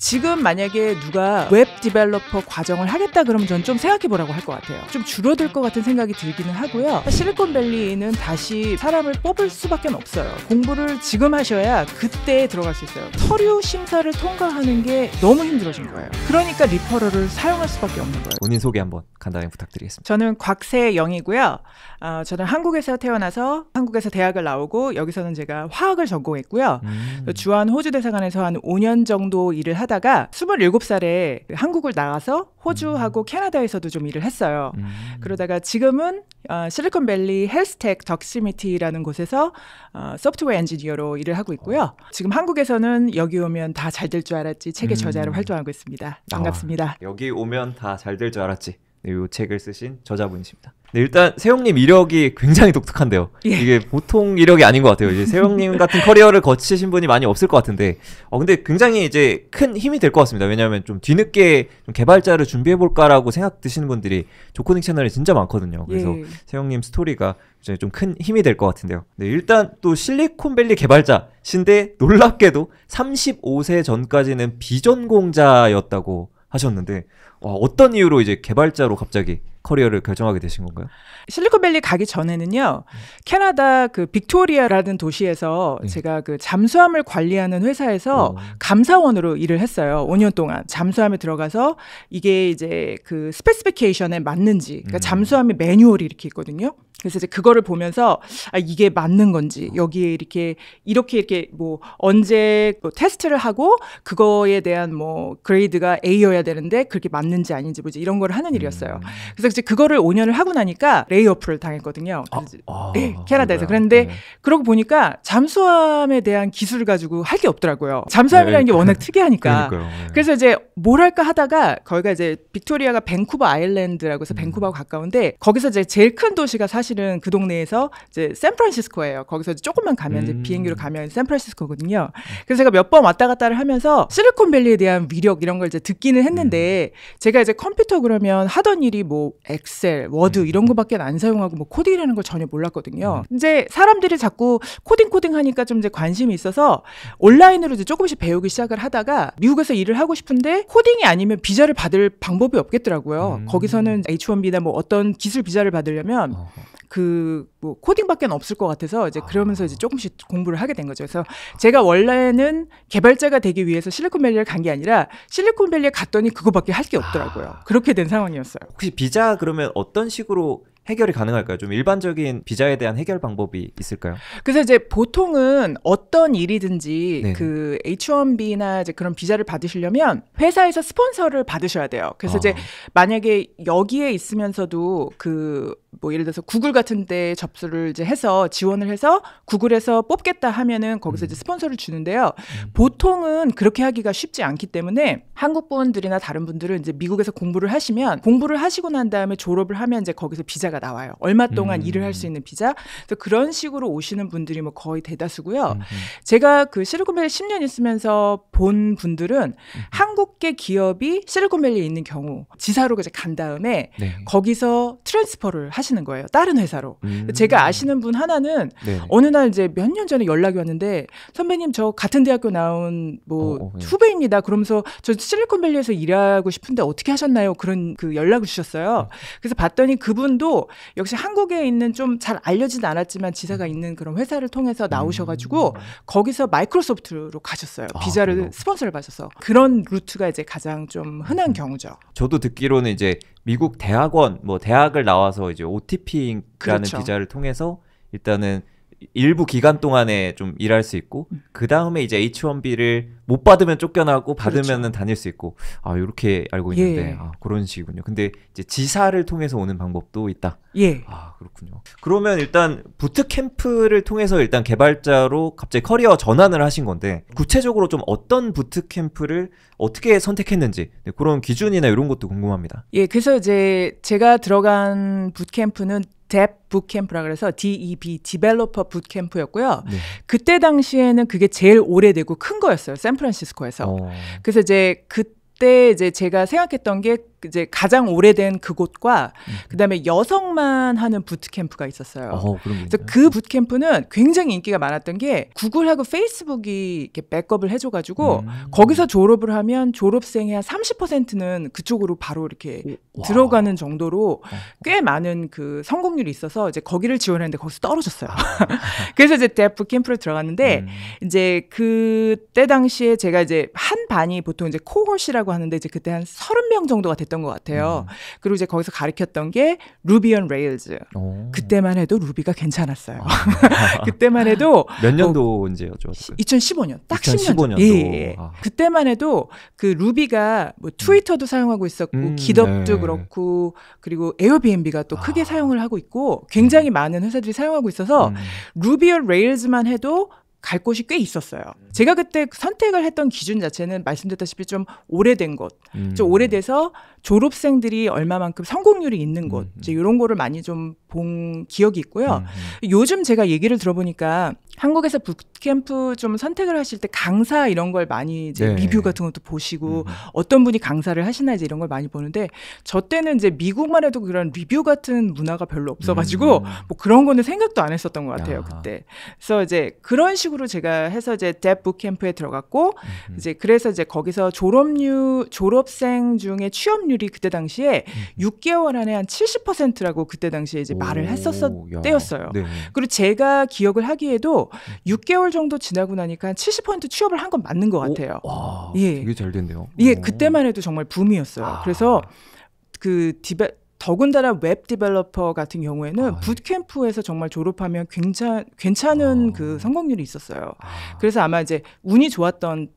지금 만약에 누가 웹 디벨로퍼 과정을 하겠다 그러면 저는 좀 생각해보라고 할 것 같아요. 좀 줄어들 것 같은 생각이 들기는 하고요. 실리콘밸리는 다시 사람을 뽑을 수밖에 없어요. 공부를 지금 하셔야 그때 들어갈 수 있어요. 서류 심사를 통과하는 게 너무 힘들어진 거예요. 그러니까 리퍼럴을 사용할 수밖에 없는 거예요. 본인 소개 한번 간단히 부탁드리겠습니다. 저는 곽세영이고요. 저는 한국에서 태어나서 한국에서 대학을 나오고 여기서는 제가 화학을 전공했고요. 주한 호주 대사관에서 한 5년 정도 일을 하다가 27살에 한국을 나가서 호주하고 캐나다에서도 좀 일을 했어요. 그러다가 지금은 실리콘밸리 헬스텍 덕시미티라는 곳에서 소프트웨어 엔지니어로 일을 하고 있고요. 지금 한국에서는 여기 오면 다 잘 될 줄 알았지 책의 저자로 활동하고 있습니다. 반갑습니다. 여기 오면 다 잘 될 줄 알았지. 네, 이 책을 쓰신 저자분이십니다. 네, 일단 세영님 이력이 굉장히 독특한데요. 예. 이게 보통 이력이 아닌 것 같아요. 이제 세영님 같은 커리어를 거치신 분이 많이 없을 것 같은데, 근데 굉장히 이제 큰 힘이 될 것 같습니다. 왜냐하면 좀 뒤늦게 좀 개발자를 준비해 볼까라고 생각 드시는 분들이 조코딩 채널에 진짜 많거든요. 그래서 예. 세영님 스토리가 좀 큰 힘이 될 것 같은데요. 네, 일단 또 실리콘밸리 개발자신데 놀랍게도 35세 전까지는 비전공자였다고 하셨는데, 어떤 이유로 이제 개발자로 갑자기 커리어를 결정하게 되신 건가요? 실리콘밸리 가기 전에는요, 캐나다 그 빅토리아라는 도시에서 제가 그 잠수함을 관리하는 회사에서 감사원으로 일을 했어요. 5년 동안. 잠수함에 들어가서 이게 이제 그 스페시피케이션에 맞는지, 그러니까 잠수함의 매뉴얼이 이렇게 있거든요. 그래서 이제 그거를 보면서 이게 맞는 건지, 여기에 이렇게 뭐 언제 뭐 테스트를 하고 그거에 대한 뭐 그레이드가 A여야 되는데 그렇게 맞는지 아닌지 뭐지 이런 걸 하는 일이었어요. 그래서 이제 그거를 5년을 하고 나니까 레이오프를 당했거든요. 네, 캐나다에서. 그런데 그러고 보니까 잠수함에 대한 기술을 가지고 할 게 없더라고요. 잠수함이라는 게 워낙 특이하니까. 그래서 이제 뭘 할까 하다가 거기가 이제 빅토리아가 밴쿠버 아일랜드라고 해서 밴쿠버하고 가까운데 거기서 이제 제일 큰 도시가 사실은 그 동네에서 이제 샌프란시스코예요. 거기서 이제 조금만 가면 이제 비행기로 가면 샌프란시스코거든요. 그래서 제가 몇 번 왔다 갔다를 하면서 실리콘밸리에 대한 위력 이런 걸 이제 듣기는 했는데 제가 이제 컴퓨터 그러면 하던 일이 뭐 엑셀, 워드 이런 거밖에 안 사용하고 뭐 코딩이라는 걸 전혀 몰랐거든요. 이제 사람들이 자꾸 코딩 하니까 좀 이제 관심이 있어서 온라인으로 이제 조금씩 배우기 시작을 하다가 미국에서 일을 하고 싶은데 코딩이 아니면 비자를 받을 방법이 없겠더라고요. 거기서는 H1B나 뭐 어떤 기술 비자를 받으려면 그 뭐 코딩밖에 없을 것 같아서 이제 그러면서 이제 조금씩 공부를 하게 된 거죠. 그래서 제가 원래는 개발자가 되기 위해서 실리콘밸리를 간 게 아니라 실리콘밸리에 갔더니 그거밖에 할 게 없더라고요. 그렇게 된 상황이었어요. 혹시 비자 그러면 어떤 식으로 해결이 가능할까요? 좀 일반적인 비자에 대한 해결 방법이 있을까요? 그래서 이제 보통은 어떤 일이든지 네네. 그 H1B나 이제 그런 비자를 받으시려면 회사에서 스폰서를 받으셔야 돼요. 그래서 이제 만약에 여기에 있으면서도 그 뭐 예를 들어서 구글 같은 데 접수를 이제 해서 지원을 해서 구글에서 뽑겠다 하면은 거기서 이제 스폰서를 주는데요. 보통은 그렇게 하기가 쉽지 않기 때문에 한국 분들이나 다른 분들은 이제 미국에서 공부를 하시면 공부를 하시고 난 다음에 졸업을 하면 이제 거기서 비자가 나와요. 얼마 동안 일을 할 수 있는 비자. 그래서 그런 식으로 오시는 분들이 뭐 거의 대다수고요. 제가 그 실리콘밸리 10년 있으면서 본 분들은 한국계 기업이 실리콘밸리에 있는 경우 지사로 이제 간 다음에 거기서 트랜스퍼를 하시는 거예요. 다른 회사로. 제가 아시는 분 하나는 어느 날 이제 몇 년 전에 연락이 왔는데 선배님 저 같은 대학교 나온 뭐 후배입니다. 그러면서 저 실리콘밸리에서 일하고 싶은데 어떻게 하셨나요? 그런 그 연락을 주셨어요. 그래서 봤더니 그분도 역시 한국에 있는 좀 잘 알려지진 않았지만 지사가 있는 그런 회사를 통해서 나오셔가지고 거기서 마이크로소프트로 가셨어요. 비자를 스폰서를 받아서. 그런 루트가 이제 가장 좀 흔한 경우죠. 저도 듣기로는 이제 미국 대학원, 뭐 대학을 나와서 이제 OTP라는 그렇죠. 비자를 통해서 일단은 일부 기간 동안에 좀 일할 수 있고 그 다음에 이제 H1B를 못 받으면 쫓겨나고 받으면은 그렇죠. 다닐 수 있고 이렇게 알고 있는데 그런 식이군요. 근데 이제 지사를 통해서 오는 방법도 있다. 예. 그렇군요. 그러면 일단 부트캠프를 통해서 일단 개발자로 갑자기 커리어 전환을 하신 건데 구체적으로 좀 어떤 부트캠프를 어떻게 선택했는지 그런 기준이나 이런 것도 궁금합니다. 예, 그래서 이제 제가 들어간 부트캠프는 DEB 부트캠프라 그래서 DEB 디벨로퍼 부트캠프였고요. 그때 당시에는 그게 제일 오래되고 큰 거였어요. 샌프란시스코에서. 그래서 이제 그때 이제 제가 생각했던 게 이제 가장 오래된 그곳과 그다음에 여성만 하는 부트캠프가 있었어요. 그래서 그 부트캠프는 굉장히 인기가 많았던 게 구글하고 페이스북이 이렇게 백업을 해줘가지고 거기서 졸업을 하면 졸업생의 한 30%는 그쪽으로 바로 이렇게 들어가는 정도로 꽤 많은 그 성공률이 있어서 이제 거기를 지원했는데 거기서 떨어졌어요. 그래서 이제 대학 부트캠프를 들어갔는데 이제 그때 당시에 제가 이제 한 반이 보통 이제 코홀시라고 하는데 이제 그때 한 30명 정도가 됐던 것 같아요. 그리고 이제 거기서 가르쳤던 게 루비 on 레일즈. 그때만 해도 루비가 괜찮았어요. 그때만 해도 몇 년도인지요? 2015년. 딱 2015년도. 10년. 예. 그때만 해도 그 루비가 뭐 트위터도 사용하고 있었고 기덥도 그렇고 그리고 에어비앤비가 또 크게 사용을 하고 있고 굉장히 많은 회사들이 사용하고 있어서 루비 on 레일즈만 해도 갈 곳이 꽤 있었어요. 제가 그때 선택을 했던 기준 자체는 말씀드렸다시피 좀 오래된 곳, 좀 오래돼서 졸업생들이 얼마만큼 성공률이 있는 곳, 이제 이런 거를 많이 좀 본 기억이 있고요. 요즘 제가 얘기를 들어보니까 한국에서 부트캠프 좀 선택을 하실 때 강사 이런 걸 많이 이제 리뷰 같은 것도 보시고 어떤 분이 강사를 하시나 이제 이런 걸 많이 보는데 저 때는 이제 미국만 해도 그런 리뷰 같은 문화가 별로 없어가지고 뭐 그런 거는 생각도 안 했었던 것 같아요 그때. 그래서 이제 그런 식으로 제가 해서 이제 뎁 부트캠프에 들어갔고 이제 그래서 이제 거기서 졸업생 중에 취업률이 그때 당시에 6개월 안에 한 70%라고 그때 당시에 이제 말을 했었을 때였어요. 그리고 제가 기억을 하기에도 6개월 정도 지나고 나니까 70% 취업을 한 건 맞는 것 같아요. 와, 되게 잘 됐네요. 예, 그때만 해도 정말 붐이었어요. 그래서 그 더군다나 웹 디벨로퍼 같은 경우에는 부트캠프에서 정말 졸업하면 괜찮은 그 성공률이 있었어요. 그래서 아마 이제 운이 좋았던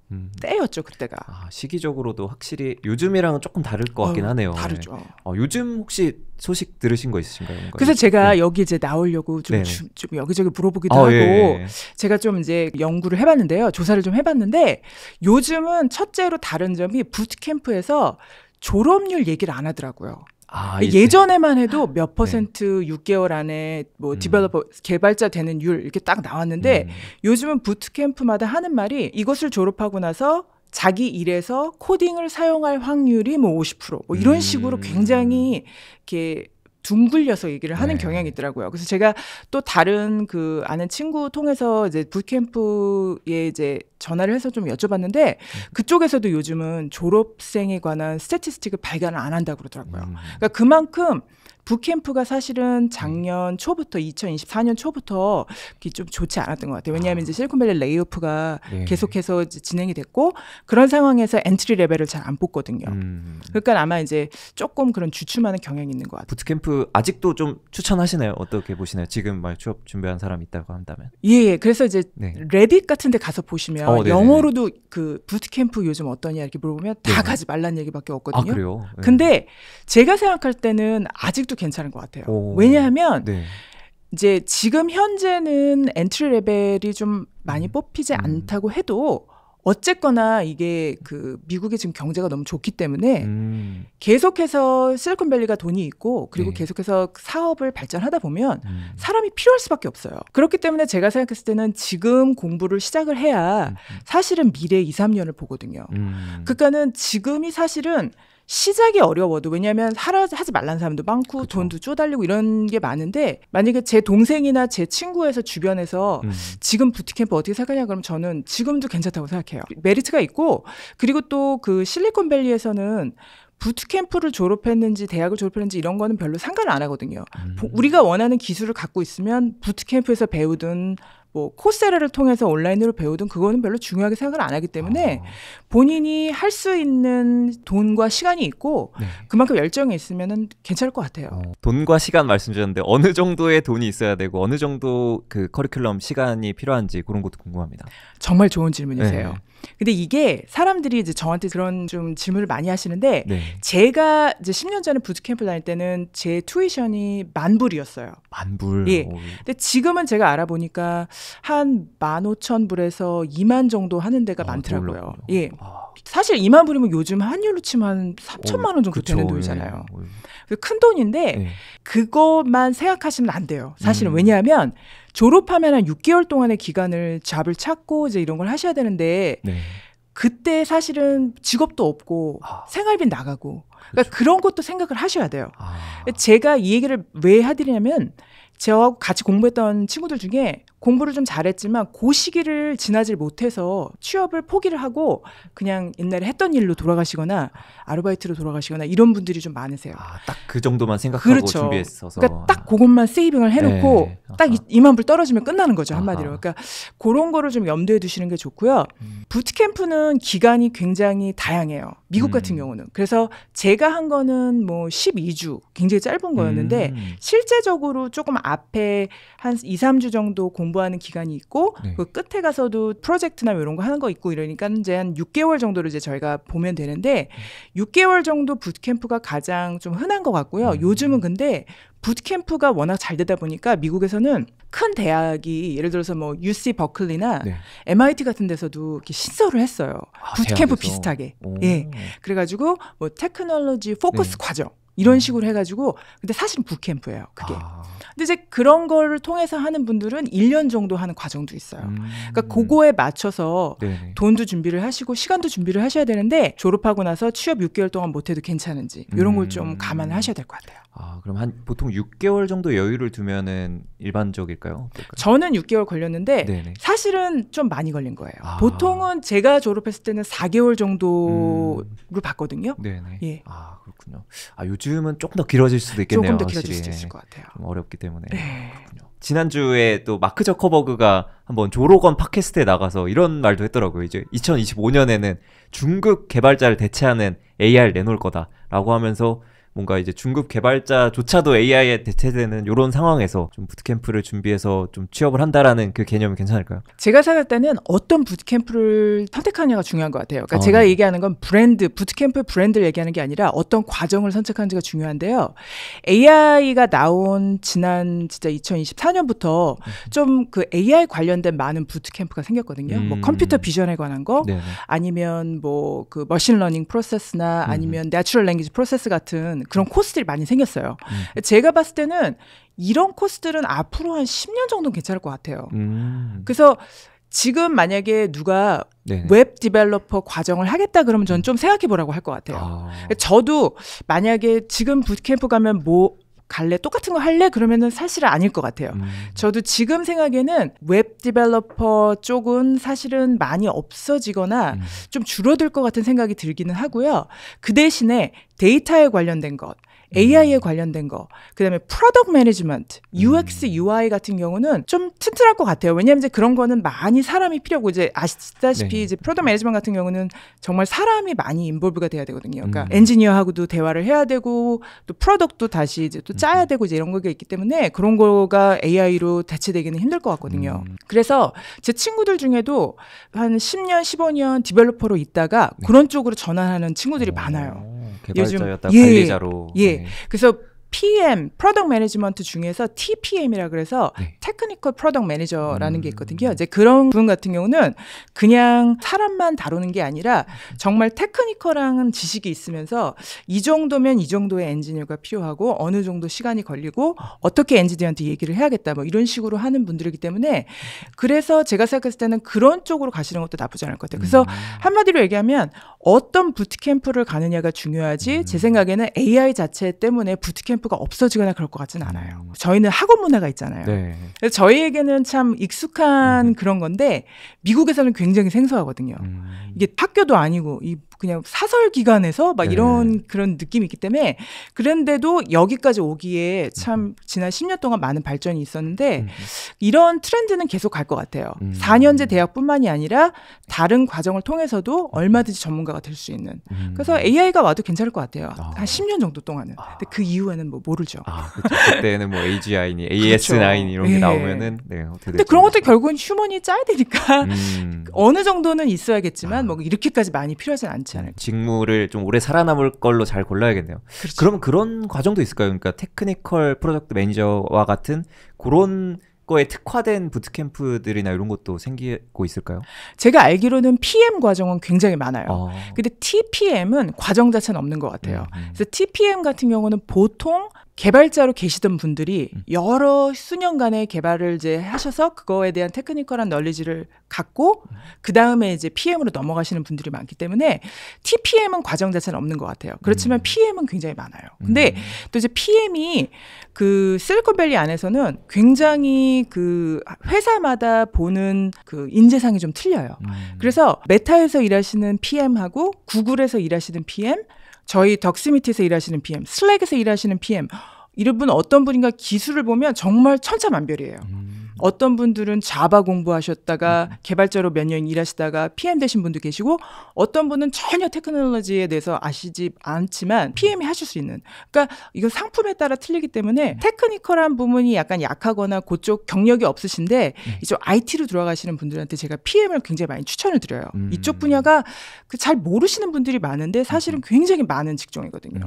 때였죠, 그때가. 시기적으로도 확실히 요즘이랑은 조금 다를 것 같긴 하네요. 다르죠. 요즘 혹시 소식 들으신 거 있으신가요? 그래서 제가 여기 이제 나오려고 좀 여기저기 물어보기도 하고 제가 좀 이제 연구를 해봤는데요. 조사를 좀 해봤는데 요즘은 첫째로 다른 점이 부트캠프에서 졸업률 얘기를 안 하더라고요. 예전에만 해도 몇 퍼센트 6개월 안에 뭐 디벨로퍼 개발자 되는 율 이렇게 딱 나왔는데 요즘은 부트캠프마다 하는 말이 이것을 졸업하고 나서 자기 일에서 코딩을 사용할 확률이 뭐 50% 뭐 이런 식으로 굉장히 이렇게 둥글려서 얘기를 하는 경향이 있더라고요. 그래서 제가 또 다른 그 아는 친구 통해서 이제 부트캠프에 이제 전화를 해서 좀 여쭤봤는데 그쪽에서도 요즘은 졸업생에 관한 스태티스틱을 발견을 안 한다고 그러더라고요. 그러니까 그만큼 부트캠프가 사실은 작년 초부터 2024년 초부터 좀 좋지 않았던 것 같아요. 왜냐하면 이제 실리콘밸리 레이오프가 계속해서 이제 진행이 됐고 그런 상황에서 엔트리 레벨을 잘 안 뽑거든요. 그러니까 아마 이제 조금 그런 주춤하는 경향이 있는 것 같아요. 부트캠프 아직도 좀 추천하시나요? 어떻게 보시나요? 지금 막 취업 준비한 사람 있다고 한다면? 예. 그래서 이제 레딧 같은 데 가서 보시면 영어로도 그 부트캠프 요즘 어떠냐 이렇게 물어보면 다 가지 말라는 얘기밖에 없거든요. 그래요? 근데 제가 생각할 때는 아직도 괜찮은 것 같아요. 왜냐하면 이제 지금 현재는 엔트리 레벨이 좀 많이 뽑히지 않다고 해도 어쨌거나 이게 그 미국의 지금 경제가 너무 좋기 때문에 계속해서 실리콘밸리가 돈이 있고 그리고 계속해서 사업을 발전하다 보면 사람이 필요할 수밖에 없어요. 그렇기 때문에 제가 생각했을 때는 지금 공부를 시작을 해야 사실은 미래 2, 3년을 보거든요. 그러니까는 지금이 사실은 시작이 어려워도 왜냐하면 하지 말라는 사람도 많고 돈도 쪼달리고 이런 게 많은데 만약에 제 동생이나 제 친구에서 주변에서 지금 부트캠프 어떻게 생각하냐 그러면 저는 지금도 괜찮다고 생각해요. 메리트가 있고 그리고 또 그 실리콘밸리에서는 부트캠프를 졸업했는지 대학을 졸업했는지 이런 거는 별로 상관을 안 하거든요. 우리가 원하는 기술을 갖고 있으면 부트캠프에서 배우든 뭐 코세라를 통해서 온라인으로 배우든 그거는 별로 중요하게 생각을 안 하기 때문에 본인이 할 수 있는 돈과 시간이 있고 그만큼 열정이 있으면은 괜찮을 것 같아요. 돈과 시간 말씀 주셨는데 어느 정도의 돈이 있어야 되고 어느 정도 그 커리큘럼 시간이 필요한지 그런 것도 궁금합니다. 정말 좋은 질문이세요. 근데 이게 사람들이 이제 저한테 그런 좀 질문을 많이 하시는데 제가 이제 10년 전에 부트캠프 다닐 때는 제 투이션이 $10,000이었어요. $10,000? 예. 근데 지금은 제가 알아보니까 한 15,000불에서 2만 정도 하는 데가 많더라고요. 예. 사실 2만 불이면 요즘 환율로 치면 한 3천만 원 정도 되는 돈이잖아요. 큰 돈인데 그것만 생각하시면 안 돼요. 사실은 왜냐하면 졸업하면 한 6개월 동안의 기간을 잡을 찾고 이제 이런 걸 하셔야 되는데 그때 사실은 직업도 없고 생활비 나가고 그러니까 그런 것도 생각을 하셔야 돼요. 제가 이 얘기를 왜 해드리냐면 저하고 같이 공부했던 친구들 중에 공부를 좀 잘했지만 그 시기를 지나질 못해서 취업을 포기를 하고 그냥 옛날에 했던 일로 돌아가시거나 아르바이트로 돌아가시거나 이런 분들이 좀 많으세요. 딱 그 정도만 생각하고 그렇죠. 준비했어서. 그러니까 딱 그것만 세이빙을 해놓고 네. 딱 2만 불 떨어지면 끝나는 거죠. 한마디로. 그러니까 그런 거를 좀 염두에 두시는 게 좋고요. 부트캠프는 기간이 굉장히 다양해요. 미국 같은 경우는. 그래서 제가 한 거는 뭐 12주 굉장히 짧은 거였는데 실제적으로 조금 앞에 한 2, 3주 정도 공부하는 기간이 있고 네. 그 끝에 가서도 프로젝트나 이런 거 하는 거 있고 이러니까 이제 한 6개월 정도를 이제 저희가 보면 되는데 6개월 정도 부트캠프가 가장 좀 흔한 것 같고요. 요즘은 근데 부트캠프가 워낙 잘 되다 보니까 미국에서는 큰 대학이 예를 들어서 뭐 UC 버클리나 네. MIT 같은 데서도 이렇게 신설을 했어요. 부트캠프 대학에서? 비슷하게. 오. 예. 그래가지고 뭐 테크놀로지 포커스 과정 이런 식으로 해가지고 근데 사실 부트캠프예요. 그게. 근데 이제 그런 거를 통해서 하는 분들은 1년 정도 하는 과정도 있어요. 그러니까 그거에 맞춰서 네네. 돈도 준비를 하시고 시간도 준비를 하셔야 되는데 졸업하고 나서 취업 6개월 동안 못해도 괜찮은지 이런 걸 좀 감안을 하셔야 될 것 같아요. 그럼 한 보통 6개월 정도 여유를 두면은 일반적일까요? 어떨까요? 저는 6개월 걸렸는데 네네. 사실은 좀 많이 걸린 거예요. 보통은 제가 졸업했을 때는 4개월 정도를 봤거든요. 네네. 예. 그렇군요. 요즘은 조금 더 길어질 수도 있겠네요. 조금 더 길어질 확실히. 수도 있을 것 같아요. 좀 어렵기 때문에. 네. 그렇군요. 지난주에 또 마크 저커버그가 한번 조로건 팟캐스트에 나가서 이런 말도 했더라고요. 이제 2025년에는 중국 개발자를 대체하는 AI를 내놓을 거다라고 하면서 뭔가 이제 중국 개발자조차도 AI에 대체되는 이런 상황에서 좀 부트캠프를 준비해서 좀 취업을 한다라는 그 개념이 괜찮을까요? 제가 생각할 때는 어떤 부트캠프를 선택하느냐가 중요한 것 같아요. 그러니까 제가 네. 얘기하는 건 부트캠프 브랜드를 얘기하는 게 아니라 어떤 과정을 선택하는지가 중요한데요. AI가 나온 지난 진짜 2024년부터 좀 그 AI 관련된 많은 부트캠프가 생겼거든요. 뭐 컴퓨터 비전에 관한 거, 네네. 아니면 뭐 그 머신러닝 프로세스나 아니면 내추럴 랭귀지 프로세스 같은 그런 코스들이 많이 생겼어요. 제가 봤을 때는 이런 코스들은 앞으로 한 10년 정도는 괜찮을 것 같아요. 그래서 지금 만약에 누가 네네. 웹 디벨로퍼 과정을 하겠다 그러면 저는 좀 생각해 보라고 할 것 같아요. 저도 만약에 지금 부트캠프 가면 뭐 갈래? 똑같은 거 할래? 그러면은 사실은 아닐 것 같아요. 저도 지금 생각에는 웹 디벨로퍼 쪽은 사실은 많이 없어지거나 좀 줄어들 것 같은 생각이 들기는 하고요. 그 대신에 데이터에 관련된 것, AI에 관련된 거, 그다음에 프로덕트 매니지먼트, UX, UI 같은 경우는 좀 튼튼할 것 같아요. 왜냐하면 이제 그런 거는 많이 사람이 필요하고 이제 아시다시피 네. 이제 프로덕트 매니지먼트 같은 경우는 정말 사람이 많이 인볼브가 돼야 되거든요. 그러니까 엔지니어하고도 대화를 해야 되고 또 프로덕트도 다시 이제 또 짜야 되고 이제 이런 거가 있기 때문에 그런 거가 AI로 대체되기는 힘들 것 같거든요. 그래서 제 친구들 중에도 한 10년, 15년 디벨로퍼로 있다가 그런 쪽으로 전환하는 친구들이 많아요. 개발자였다 요즘, 관리자로. 예. 그래서 PM, 프로덕트 매니지먼트 중에서 TPM이라 그래서 테크니컬 프로덕트 매니저라는 게 있거든요. 이제 그런 분 같은 경우는 그냥 사람만 다루는 게 아니라 정말 테크니컬한 지식이 있으면서 이 정도면 이 정도의 엔지니어가 필요하고 어느 정도 시간이 걸리고 어떻게 엔지니어한테 얘기를 해야겠다 뭐 이런 식으로 하는 분들이기 때문에 그래서 제가 생각했을 때는 그런 쪽으로 가시는 것도 나쁘지 않을 것 같아요. 그래서 한마디로 얘기하면 어떤 부트캠프를 가느냐가 중요하지 제 생각에는 AI 자체 때문에 부트캠프가 없어지거나 그럴 것 같지는 않아요. 저희는 학원 문화가 있잖아요. 네. 그래서 저희에게는 참 익숙한 그런 건데 미국에서는 굉장히 생소하거든요. 이게 학교도 아니고 그냥 사설 기관에서 막 이런 그런 느낌이 있기 때문에 그런데도 여기까지 오기에 참 지난 10년 동안 많은 발전이 있었는데 이런 트렌드는 계속 갈 것 같아요. 4년제 대학뿐만이 아니라 다른 과정을 통해서도 얼마든지 전문가가 될 수 있는. 그래서 AI가 와도 괜찮을 것 같아요. 한 10년 정도 동안은. 근데 그 이후에는 뭐 모르죠. 그렇죠. 그때는 뭐 AGI니 AS9 이런 게 나오면은 어떻게 근데 그런 것도 결국은 휴먼이 짜야 되니까 어느 정도는 있어야겠지만 뭐 이렇게까지 많이 필요하진 않지 않을까. 직무를 좀 오래 살아남을 걸로 잘 골라야겠네요. 그렇죠. 그러면 그런 과정도 있을까요? 그러니까 테크니컬 프로덕트 매니저와 같은 그런 거에 특화된 부트캠프들이나 이런 것도 생기고 있을까요? 제가 알기로는 PM 과정은 굉장히 많아요. 근데 TPM은 과정 자체는 없는 것 같아요. 그래서 TPM 같은 경우는 보통 개발자로 계시던 분들이 여러 수년간의 개발을 이제 하셔서 그거에 대한 테크니컬한 널리지를 갖고 그 다음에 이제 PM으로 넘어가시는 분들이 많기 때문에 TPM은 과정 자체는 없는 것 같아요. 그렇지만 PM은 굉장히 많아요. 근데 또 이제 PM이 그 실리콘밸리 안에서는 굉장히 그 회사마다 보는 그 인재상이 좀 틀려요. 그래서 메타에서 일하시는 PM하고 구글에서 일하시는 PM, 저희 덕스미트에서 일하시는 PM, 슬랙에서 일하시는 PM, 이런 분 어떤 분인가 기술을 보면 정말 천차만별이에요. 어떤 분들은 자바 공부하셨다가 개발자로 몇 년 일하시다가 PM 되신 분도 계시고 어떤 분은 전혀 테크놀로지에 대해서 아시지 않지만 PM이 하실 수 있는. 그러니까 이거 상품에 따라 틀리기 때문에 테크니컬한 부분이 약간 약하거나 그쪽 경력이 없으신데 이쪽 IT로 들어가시는 분들한테 제가 PM을 굉장히 많이 추천을 드려요. 이쪽 분야가 잘 모르시는 분들이 많은데 사실은 굉장히 많은 직종이거든요.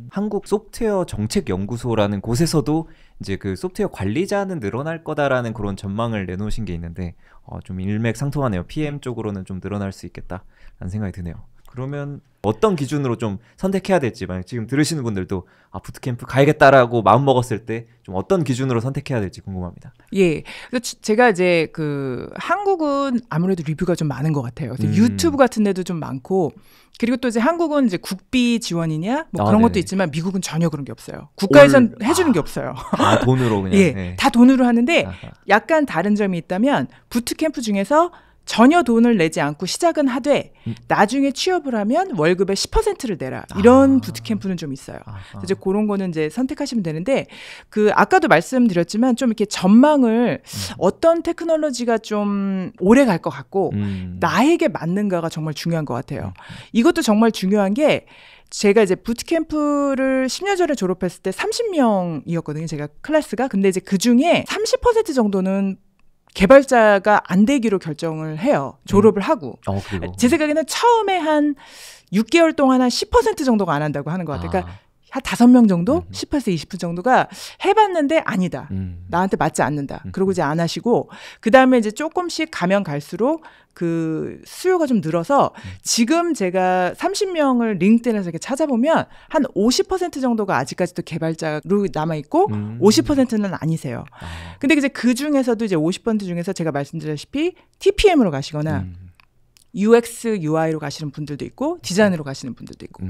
한국 소프트웨어 정책연구소라는 곳에서도 이제 그 소프트웨어 관리자는 늘어날 거다라는 그런 전망을 내놓으신 게 있는데 좀 일맥상통하네요. PM 쪽으로는 좀 늘어날 수 있겠다라는 생각이 드네요. 그러면 어떤 기준으로 좀 선택해야 될지, 만약 지금 들으시는 분들도 부트캠프 가야겠다라고 마음 먹었을 때 좀 어떤 기준으로 선택해야 될지 궁금합니다. 예, 제가 이제 그 한국은 아무래도 리뷰가 좀 많은 것 같아요. 그래서 유튜브 같은 데도 좀 많고, 그리고 또 이제 한국은 이제 국비 지원이냐 뭐 그런 것도 있지만 미국은 전혀 그런 게 없어요. 국가에선 해주는 게 없어요. 다 돈으로 그냥. 예, 네. 다 돈으로 하는데 약간 다른 점이 있다면 부트캠프 중에서 전혀 돈을 내지 않고 시작은 하되 나중에 취업을 하면 월급의 10%를 내라. 이런 부트캠프는 좀 있어요. 이제 그런 거는 이제 선택하시면 되는데, 그 아까도 말씀드렸지만 좀 이렇게 전망을 어떤 테크놀로지가 좀 오래 갈 것 같고 나에게 맞는가가 정말 중요한 것 같아요. 이것도 정말 중요한 게, 제가 이제 부트캠프를 10년 전에 졸업했을 때 30명이었거든요. 제가 클래스가. 근데 이제 그 중에 30% 정도는 개발자가 안 되기로 결정을 해요. 졸업을 하고. 제 생각에는 처음에 한 6개월 동안 한 10% 정도가 안 한다고 하는 것 같아요. 그러니까 한 5명 정도? 10%에서 20% 정도가 해봤는데 아니다. 나한테 맞지 않는다. 그러고 이제 안 하시고, 그 다음에 이제 조금씩 가면 갈수록 그 수요가 좀 늘어서 지금 제가 30명을 링크드인에서 이렇게 찾아보면 한 50% 정도가 아직까지도 개발자로 남아있고 50%는 아니세요. 근데 이제 그 중에서도 이제 50% 중에서 제가 말씀드렸다시피 TPM으로 가시거나 UX, UI로 가시는 분들도 있고 디자인으로 가시는 분들도 있고.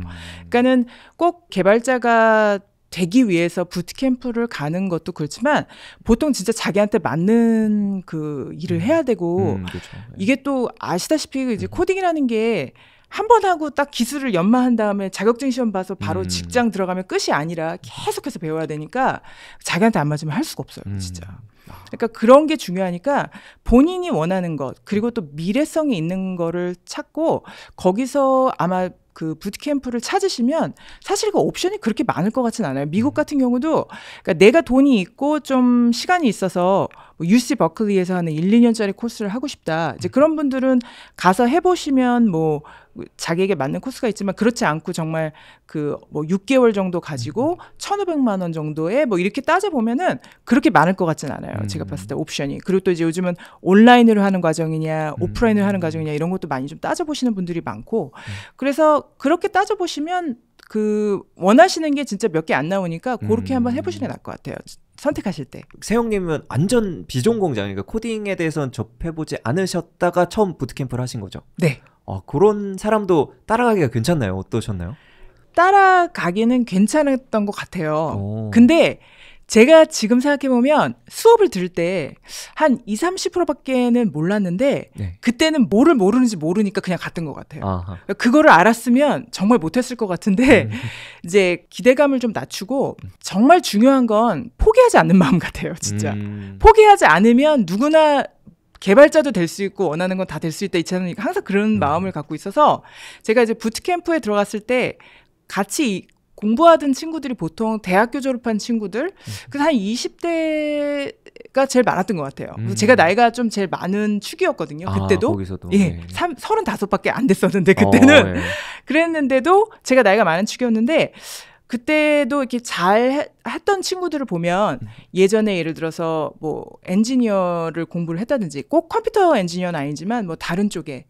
그러니까는 꼭 개발자가 되기 위해서 부트캠프를 가는 것도 그렇지만 보통 진짜 자기한테 맞는 그 일을 해야 되고 그렇죠. 이게 또 아시다시피 이제 코딩이라는 게 한 번 하고 딱 기술을 연마한 다음에 자격증 시험 봐서 바로 직장 들어가면 끝이 아니라 계속해서 배워야 되니까 자기한테 안 맞으면 할 수가 없어요, 진짜. 그러니까 그런 게 중요하니까 본인이 원하는 것, 그리고 또 미래성이 있는 거를 찾고 거기서 아마 그 부트캠프를 찾으시면 사실 그 옵션이 그렇게 많을 것 같진 않아요. 미국 같은 경우도 그러니까 내가 돈이 있고 좀 시간이 있어서 뭐 UC 버클리에서 하는 1, 2년짜리 코스를 하고 싶다. 이제 그런 분들은 가서 해보시면 뭐 자기에게 맞는 코스가 있지만, 그렇지 않고 정말 그 뭐 6개월 정도 가지고 1,500만 원 정도에 뭐 이렇게 따져보면은 그렇게 많을 것 같진 않아요. 제가 봤을 때 옵션이. 그리고 또 이제 요즘은 온라인으로 하는 과정이냐 오프라인으로 하는 과정이냐 이런 것도 많이 좀 따져보시는 분들이 많고, 그래서 그렇게 따져보시면 그 원하시는 게 진짜 몇 개 안 나오니까 그렇게 한번 해보시는 게 나을 것 같아요. 선택하실 때. 세영님은 완전 비전공자, 그러니까 코딩에 대해서는 접해보지 않으셨다가 처음 부트캠프를 하신 거죠? 네. 그런 사람도 따라가기가 괜찮나요? 어떠셨나요? 따라가기는 괜찮았던 것 같아요. 근데 제가 지금 생각해보면 수업을 들을 때 한 20-30%밖에는 몰랐는데 그때는 뭐를 모르는지 모르니까 그냥 갔던 것 같아요. 그거를 알았으면 정말 못했을 것 같은데 이제 기대감을 좀 낮추고, 정말 중요한 건 포기하지 않는 마음 같아요. 진짜. 포기하지 않으면 누구나 개발자도 될 수 있고 원하는 건 다 될 수 있다. 저는 항상 그런 마음을 갖고 있어서 제가 이제 부트캠프에 들어갔을 때 같이 공부하던 친구들이 보통 대학교 졸업한 친구들, 그래서 한 20대가 제일 많았던 것 같아요. 제가 나이가 좀 제일 많은 축이었거든요. 그때도. 거기서도. 예, 35밖에 안 됐었는데 그때는. 그랬는데도 제가 나이가 많은 축이었는데 그때도 이렇게 잘 했던 친구들을 보면 예전에 예를 들어서 뭐 엔지니어를 공부를 했다든지 꼭 컴퓨터 엔지니어는 아니지만 뭐 다른 쪽에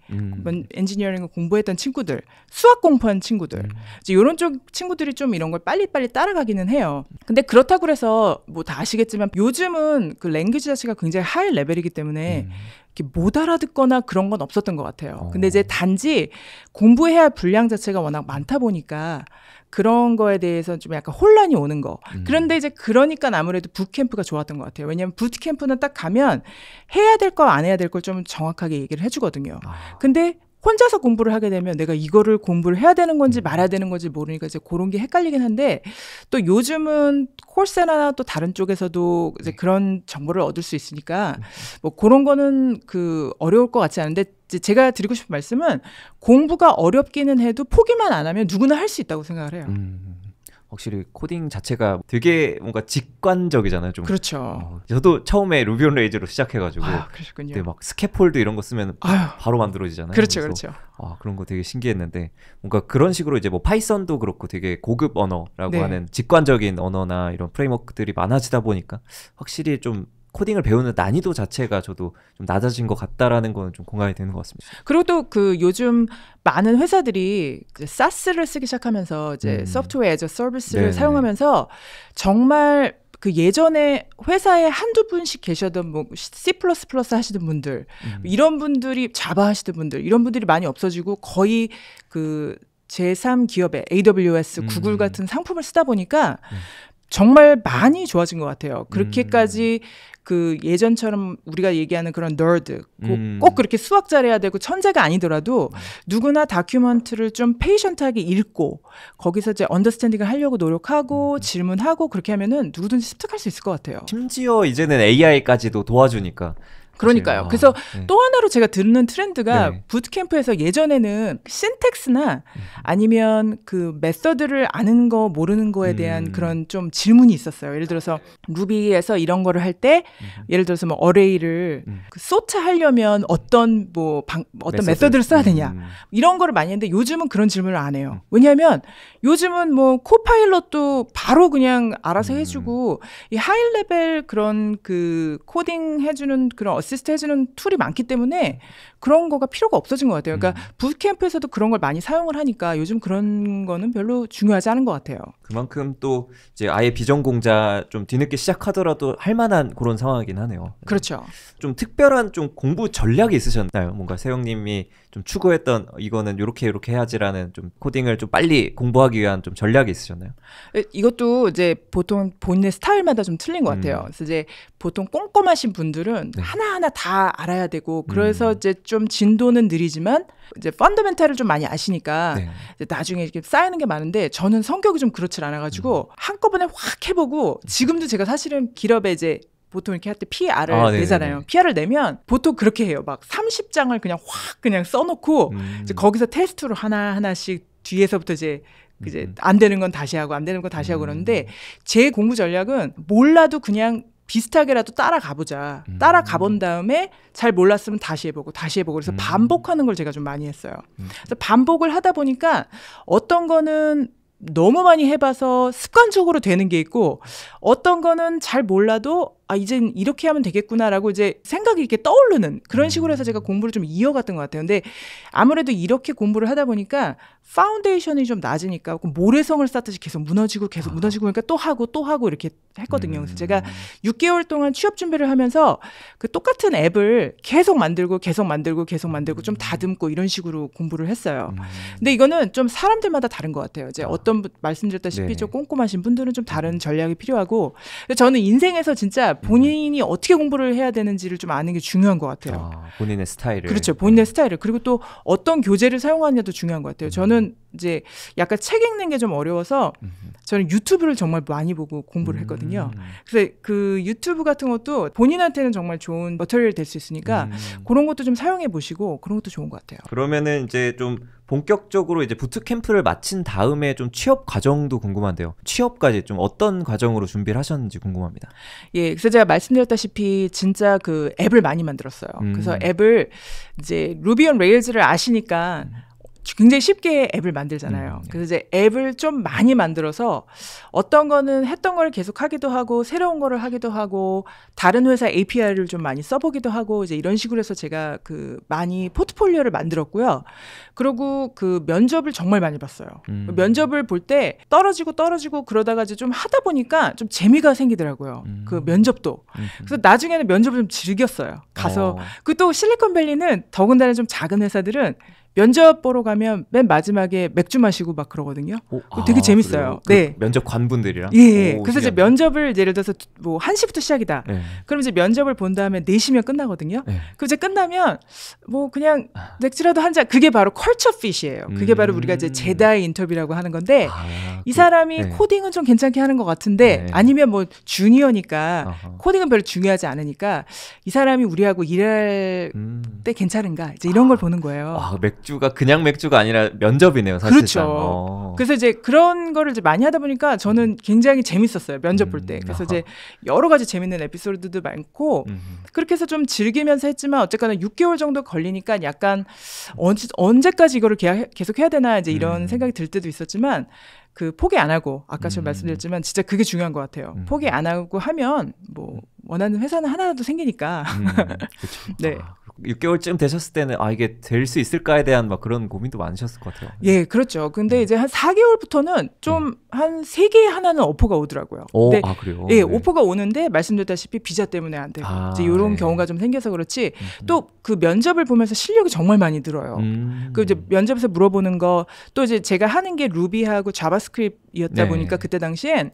엔지니어링을 공부했던 친구들, 수학 공부한 친구들 이제 이런 쪽 친구들이 좀 이런 걸 빨리빨리 따라가기는 해요. 근데 그렇다고 그래서 뭐 다 아시겠지만 요즘은 그 랭귀지 자체가 굉장히 하이 레벨이기 때문에 이렇게 못 알아듣거나 그런 건 없었던 것 같아요. 근데 이제 단지 공부해야 할 분량 자체가 워낙 많다 보니까 그런 거에 대해서 좀 약간 혼란이 오는 거. 그런데 이제 그러니까 아무래도 붓캠프가 좋았던 것 같아요. 왜냐하면 붓캠프는 딱 가면 해야 될 거 안 해야 될 걸 좀 정확하게 얘기를 해주거든요. 근데 혼자서 공부를 하게 되면 내가 이거를 공부를 해야 되는 건지 말아야 되는 건지 모르니까 이제 그런 게 헷갈리긴 한데 또 요즘은 콜세나 또 다른 쪽에서도 이제 그런 정보를 얻을 수 있으니까 뭐 그런 거는 그 어려울 것 같지 않은데 제가 드리고 싶은 말씀은 공부가 어렵기는 해도 포기만 안 하면 누구나 할 수 있다고 생각을 해요. 확실히 코딩 자체가 되게 뭔가 직관적이잖아요. 좀. 그렇죠. 저도 처음에 루비 온 레이즈로 시작해가지고 그러셨군요. 그때 막 스캐폴드 이런 거 쓰면 바로 만들어지잖아요. 그렇죠, 그래서, 그렇죠. 그런 거 되게 신기했는데 뭔가 그런 식으로 이제 뭐 파이썬도 그렇고 되게 고급 언어라고 네. 하는 직관적인 언어나 이런 프레임워크들이 많아지다 보니까 확실히 좀 코딩을 배우는 난이도 자체가 저도 좀 낮아진 것 같다라는 거는 좀 공감이 되는 것 같습니다. 그리고 또 그 요즘 많은 회사들이 이제 SaaS를 쓰기 시작하면서 이제 소프트웨어 애저 서비스를 사용하면서 정말 그 예전에 회사에 한두 분씩 계셔던 뭐 C++ 하시던 분들 이런 분들이 자바 하시던 분들 이런 분들이 많이 없어지고 거의 그 제3 기업의 AWS, 구글 같은 상품을 쓰다 보니까 정말 많이 좋아진 것 같아요. 그렇게까지 그 예전처럼 우리가 얘기하는 그런 너드 꼭 그렇게 수학 잘해야 되고 천재가 아니더라도 누구나 다큐멘트를 좀 페이션트하게 읽고 거기서 이제 언더스탠딩을 하려고 노력하고 질문하고 그렇게 하면은 누구든지 습득할 수 있을 것 같아요. 심지어 이제는 AI까지도 도와주니까. 그러니까요. 그래서 또 하나로 제가 듣는 트렌드가 붓캠프에서 예전에는 신텍스나 아니면 그 메서드를 아는 거 모르는 거에 대한 그런 좀 질문이 있었어요. 예를 들어서 루비에서 이런 거를 할 때 예를 들어서 뭐 어레이를 그 소트 하려면 어떤 메서드를 써야 되냐 이런 거를 많이 했는데 요즘은 그런 질문을 안 해요. 왜냐하면 요즘은 뭐 코파일럿도 바로 그냥 알아서 해주고 이 하이 레벨 그런 그 코딩 해주는 그런 어시스트 해주는 툴이 많기 때문에 그런 거가 필요가 없어진 것 같아요. 그러니까 붓캠프에서도 그런 걸 많이 사용을 하니까 요즘 그런 거는 별로 중요하지 않은 것 같아요. 그만큼 또 이제 아예 비전공자 좀 뒤늦게 시작하더라도 할 만한 그런 상황이긴 하네요. 그렇죠. 좀 특별한 좀 공부 전략이 있으셨나요? 뭔가 세영님이 좀 추구했던 이거는 요렇게 해야지라는 좀 코딩을 좀 빨리 공부하기 위한 좀 전략이 있으셨나요? 이것도 이제 보통 본인의 스타일마다 좀 틀린 것 같아요. 그래서 이제 보통 꼼꼼하신 분들은 하나하나 다 알아야 되고 그래서 이제 좀 진도는 느리지만 이제 펀더멘탈을 좀 많이 아시니까 이제 나중에 이렇게 쌓이는 게 많은데 저는 성격이 좀 그렇지 않아가지고 한꺼번에 확 해보고 지금도 제가 사실은 기업에 이제 보통 이렇게 할 때 PR을 내잖아요. PR을 내면 보통 그렇게 해요. 막 30장을 그냥 확 그냥 써놓고 이제 거기서 테스트로 하나하나씩 뒤에서부터 이제 안 되는 건 다시 하고 안 되는 건 다시 하고 그러는데 제 공부 전략은 몰라도 그냥 비슷하게라도 따라가보자. 따라가본 다음에 잘 몰랐으면 다시 해보고 그래서 반복하는 걸 제가 좀 많이 했어요. 그래서 반복을 하다 보니까 어떤 거는 너무 많이 해봐서 습관적으로 되는 게 있고 어떤 거는 잘 몰라도 이젠 이렇게 하면 되겠구나라고 이제 생각이 이렇게 떠오르는 그런 식으로 해서 제가 공부를 좀 이어갔던 것 같아요. 근데 아무래도 이렇게 공부를 하다 보니까 파운데이션이 좀 낮으니까 모래성을 쌓듯이 계속 무너지고 그러니까 또 하고 이렇게 했거든요. 그래서 제가 6개월 동안 취업 준비를 하면서 그 똑같은 앱을 계속 만들고 좀 다듬고 이런 식으로 공부를 했어요. 근데 이거는 좀 사람들마다 다른 것 같아요. 이제 어떤 말씀드렸다시피 좀 꼼꼼하신 분들은 좀 다른 전략이 필요하고 저는 인생에서 진짜 본인이 어떻게 공부를 해야 되는지를 좀 아는 게 중요한 것 같아요. 본인의 스타일을. 그렇죠. 본인의 스타일을. 그리고 또 어떤 교재를 사용하느냐도 중요한 것 같아요. 저는 이제 약간 책 읽는 게 좀 어려워서 저는 유튜브를 정말 많이 보고 공부를 했거든요. 그래서 그 유튜브 같은 것도 본인한테는 정말 좋은 머터리얼이 될 수 있으니까 그런 것도 좀 사용해 보시고 그런 것도 좋은 것 같아요. 그러면은 이제 좀 본격적으로 이제 부트캠프를 마친 다음에 좀 취업 과정도 궁금한데요. 취업까지 좀 어떤 과정으로 준비를 하셨는지 궁금합니다. 예, 그래서 제가 말씀드렸다시피 진짜 그 앱을 많이 만들었어요. 그래서 앱을 이제 루비 온 레일즈를 아시니까 굉장히 쉽게 앱을 만들잖아요. 그래서 이제 앱을 좀 많이 만들어서 어떤 거는 했던 걸 계속 하기도 하고 새로운 거를 하기도 하고 다른 회사 API를 좀 많이 써보기도 하고 이제 이런 식으로 해서 제가 그 많이 포트폴리오를 만들었고요. 그리고 그 면접을 정말 많이 봤어요. 면접을 볼 때 떨어지고 그러다가 이제 좀 하다 보니까 좀 재미가 생기더라고요. 그 면접도. 그래서 나중에는 면접을 좀 즐겼어요. 가서. 그 또 실리콘밸리는 더군다나 좀 작은 회사들은 면접 보러 가면 맨 마지막에 맥주 마시고 막 그러거든요. 되게 재밌어요. 그래요? 네. 그 면접 관분들이랑. 예. 그래서 이제 면접을 예를 들어서 뭐 1시부터 시작이다. 네. 그럼 이제 면접을 본 다음에 4시면 끝나거든요. 네. 그럼 이제 끝나면 뭐 그냥 맥주라도 한 잔. 그게 바로 컬처 핏이에요. 그게 바로 우리가 이제 제다이 인터뷰라고 하는 건데 이 사람이 네. 코딩은 좀 괜찮게 하는 것 같은데 네. 아니면 뭐 주니어니까 코딩은 별로 중요하지 않으니까 이 사람이 우리하고 일할 때 괜찮은가 이제 이런 걸 보는 거예요. 맥주가 그냥 맥주가 아니라 면접이네요, 사실상. 그렇죠. 그래서 이제 그런 거를 이제 많이 하다 보니까 저는 굉장히 재밌었어요, 면접 볼 때. 그래서 이제 여러 가지 재밌는 에피소드도 많고 그렇게 해서 좀 즐기면서 했지만 어쨌거나 6개월 정도 걸리니까 약간 언제까지 이거를 계속 해야 되나 이제 이런 생각이 들 때도 있었지만 그 포기 안 하고 아까 좀 말씀드렸지만 진짜 그게 중요한 것 같아요. 포기 안 하고 하면 뭐 원하는 회사는 하나라도 생기니까. 그렇죠. 네. 6개월쯤 되셨을 때는 이게 될 수 있을까에 대한 막 그런 고민도 많으셨을 것 같아요. 예, 그렇죠. 근데 이제 한 4개월부터는 좀 한 3개 하나는 오퍼가 오더라고요. 근데 그래요? 예, 네. 오퍼가 오는데 말씀드렸다시피 비자 때문에 안 되고 이제 이런 경우가 좀 생겨서 그렇지. 또 그 면접을 보면서 실력이 정말 많이 늘어요. 그 이제 면접에서 물어보는 거 또 이제 제가 하는 게 루비하고 자바스크립트였다 보니까 그때 당시엔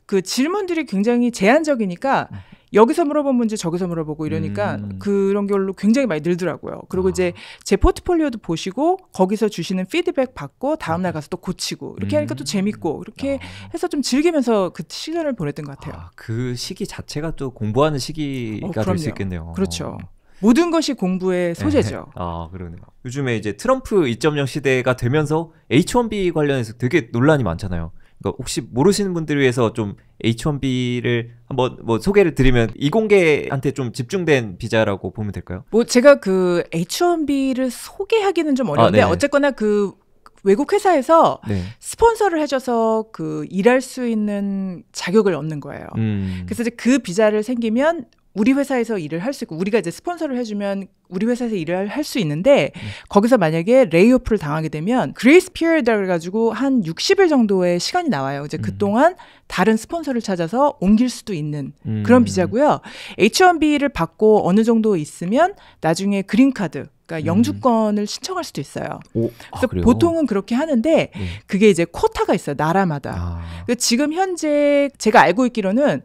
그 질문들이 굉장히 제한적이니까 여기서 물어본 문제 저기서 물어보고 이러니까 그런 걸로 굉장히 많이 늘더라고요. 그리고 이제 제 포트폴리오도 보시고 거기서 주시는 피드백 받고 다음날 가서 또 고치고 이렇게 하니까 또 재밌고 이렇게 해서 좀 즐기면서 그 시간을 보냈던 것 같아요. 그 시기 자체가 또 공부하는 시기가 될 수 있겠네요. 그렇죠. 모든 것이 공부의 소재죠. 그러네요. 요즘에 이제 트럼프 2.0 시대가 되면서 H1B 관련해서 되게 논란이 많잖아요. 그러니까 혹시 모르시는 분들을 위해서 좀 H1B를 한번 뭐 소개를 드리면 이공계한테 좀 집중된 비자라고 보면 될까요? 뭐 제가 그 H1B를 소개하기는 좀 어려운데 어쨌거나 그 외국 회사에서 스폰서를 해줘서 그 일할 수 있는 자격을 얻는 거예요. 그래서 이제 그 비자를 생기면 우리 회사에서 일을 할 수 있고 우리가 이제 스폰서를 해주면 우리 회사에서 일을 할 수 있는데 거기서 만약에 레이오프를 당하게 되면 그레이스 피리어드를 가지고 한 60일 정도의 시간이 나와요. 이제 그동안 다른 스폰서를 찾아서 옮길 수도 있는 그런 비자고요. H1B를 받고 어느 정도 있으면 나중에 그린카드 그러니까 영주권을 신청할 수도 있어요. 그래서 보통은 그렇게 하는데 그게 이제 쿼타가 있어요. 나라마다. 지금 현재 제가 알고 있기로는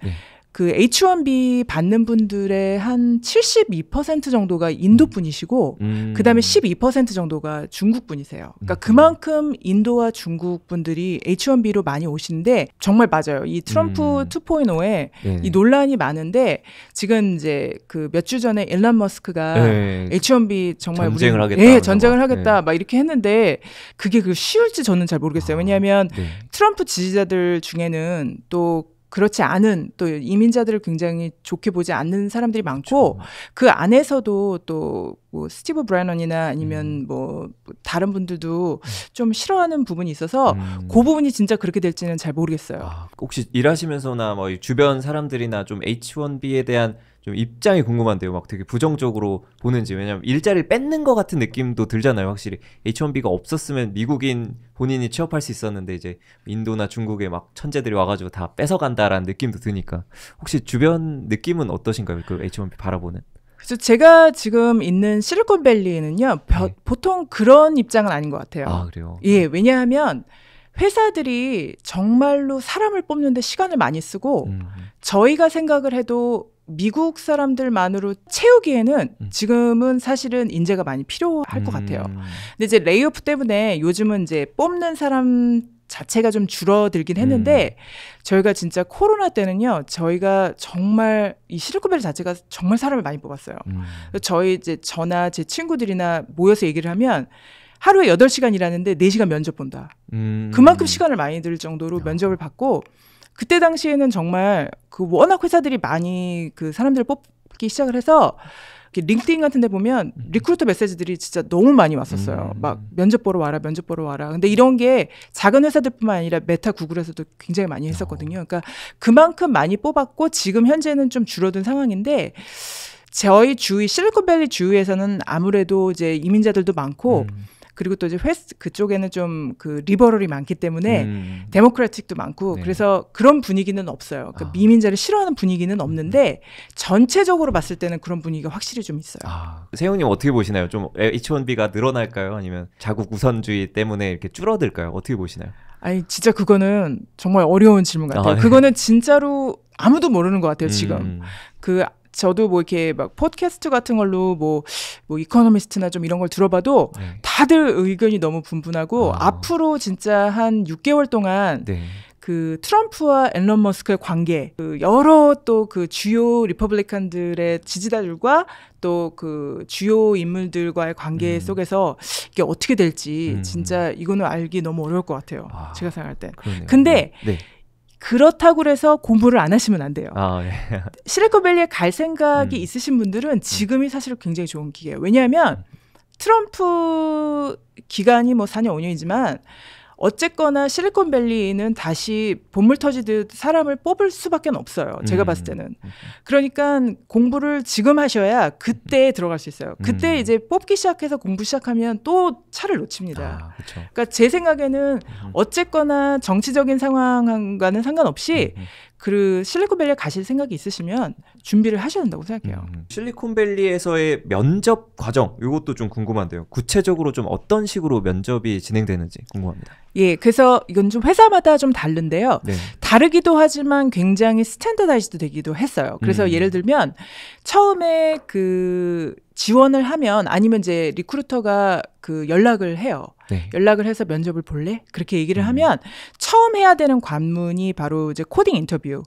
그 H1B 받는 분들의 한 72% 정도가 인도 분이시고 그다음에 12% 정도가 중국 분이세요. 그러니까 그만큼 인도와 중국 분들이 H1B로 많이 오시는데 정말 맞아요. 이 트럼프 2.0에 이 논란이 많은데 지금 이제 그 몇 주 전에 일론 머스크가 H1B 정말 전쟁을 하겠다. 전쟁을 하겠다 막 이렇게 했는데 그게 쉬울지 저는 잘 모르겠어요. 왜냐하면 트럼프 지지자들 중에는 또 그렇지 않은 또 이민자들을 굉장히 좋게 보지 않는 사람들이 많고 그 안에서도 또 뭐 스티브 브래넌이나 아니면 뭐 다른 분들도 좀 싫어하는 부분이 있어서 그 부분이 진짜 그렇게 될지는 잘 모르겠어요. 혹시 일하시면서나 뭐 주변 사람들이나 좀 H1B에 대한 좀 입장이 궁금한데요. 막 되게 부정적으로 보는지. 왜냐면 일자리를 뺏는 것 같은 느낌도 들잖아요. 확실히 H1B가 없었으면 미국인 본인이 취업할 수 있었는데 이제 인도나 중국에 막 천재들이 와가지고 다 뺏어간다라는 느낌도 드니까 혹시 주변 느낌은 어떠신가요? 그 H1B 바라보는? 그래서 제가 지금 있는 실리콘밸리는요. 보통 그런 입장은 아닌 것 같아요. 그래요? 예, 왜냐하면 회사들이 정말로 사람을 뽑는데 시간을 많이 쓰고 저희가 생각을 해도 미국 사람들만으로 채우기에는 지금은 사실은 인재가 많이 필요할 것 같아요. 근데 이제 레이오프 때문에 요즘은 이제 뽑는 사람 자체가 좀 줄어들긴 했는데 저희가 진짜 코로나 때는요. 저희가 정말 이 실리콘밸리 자체가 정말 사람을 많이 뽑았어요. 저희 이제 저나 제 친구들이나 모여서 얘기를 하면 하루에 8시간 일하는데 4시간 면접 본다. 그만큼 시간을 많이 들 정도로 면접을 받고 그때 당시에는 정말 그 워낙 회사들이 많이 그 사람들을 뽑기 시작을 해서 링크드인 같은 데 보면 리크루터 메시지들이 진짜 너무 많이 왔었어요. 막 면접 보러 와라, 면접 보러 와라. 근데 이런 게 작은 회사들뿐만 아니라 메타, 구글에서도 굉장히 많이 했었거든요. 그러니까 그만큼 많이 뽑았고 지금 현재는 좀 줄어든 상황인데 저희 주위 실리콘밸리 주위에서는 아무래도 이제 이민자들도 많고 그리고 또 이제 그쪽에는 좀 그 리버럴이 많기 때문에 데모크래틱도 많고 네. 그래서 그런 분위기는 없어요. 그러니까 이민자를 싫어하는 분위기는 없는데 전체적으로 봤을 때는 그런 분위기가 확실히 좀 있어요. 세훈님 어떻게 보시나요? 좀 H1B가 늘어날까요? 아니면 자국 우선주의 때문에 이렇게 줄어들까요? 어떻게 보시나요? 아니 진짜 그거는 정말 어려운 질문 같아요. 네. 그거는 진짜로 아무도 모르는 것 같아요. 지금 저도 뭐 이렇게 막 팟캐스트 같은 걸로 뭐 이코노미스트나 좀 이런 걸 들어봐도 네. 다들 의견이 너무 분분하고 앞으로 진짜 한 6개월 동안 네. 그 트럼프와 앨런 머스크의 관계, 그 여러 또 그 주요 리퍼블리칸들의 지지자들과 또 그 주요 인물들과의 관계 속에서 이게 어떻게 될지 진짜 이거는 알기 너무 어려울 것 같아요. 제가 생각할 때. 그러네요. 근데 네. 그렇다고 해서 공부를 안 하시면 안 돼요. 네. 실리콘밸리에 갈 생각이 있으신 분들은 지금이 사실 굉장히 좋은 기회예요. 왜냐하면 트럼프 기간이 뭐 4년, 5년이지만 어쨌거나 실리콘밸리는 다시 본물 터지듯 사람을 뽑을 수밖에 없어요. 제가 봤을 때는. 그러니까 공부를 지금 하셔야 그때 들어갈 수 있어요. 그때 이제 뽑기 시작해서 공부 시작하면 또 차를 놓칩니다. 그렇죠. 그러니까 제 생각에는 어쨌거나 정치적인 상황과는 상관없이 그 실리콘밸리에 가실 생각이 있으시면 준비를 하셔야 된다고 생각해요. 실리콘밸리에서의 면접 과정 이것도 좀 궁금한데요. 구체적으로 좀 어떤 식으로 면접이 진행되는지 궁금합니다. 예, 그래서 이건 좀 회사마다 좀 다른데요. 네. 다르기도 하지만 굉장히 스탠더다이즈드 되기도 했어요. 그래서 예를 들면 처음에 그 지원을 하면 아니면 이제 리크루터가 그 연락을 해요. 네. 연락을 해서 면접을 볼래? 그렇게 얘기를 하면 처음 해야 되는 관문이 바로 이제 코딩 인터뷰예요.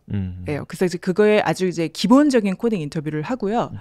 그래서 이제 그거에 아주 이제 기본적인 코딩 인터뷰를 하고요.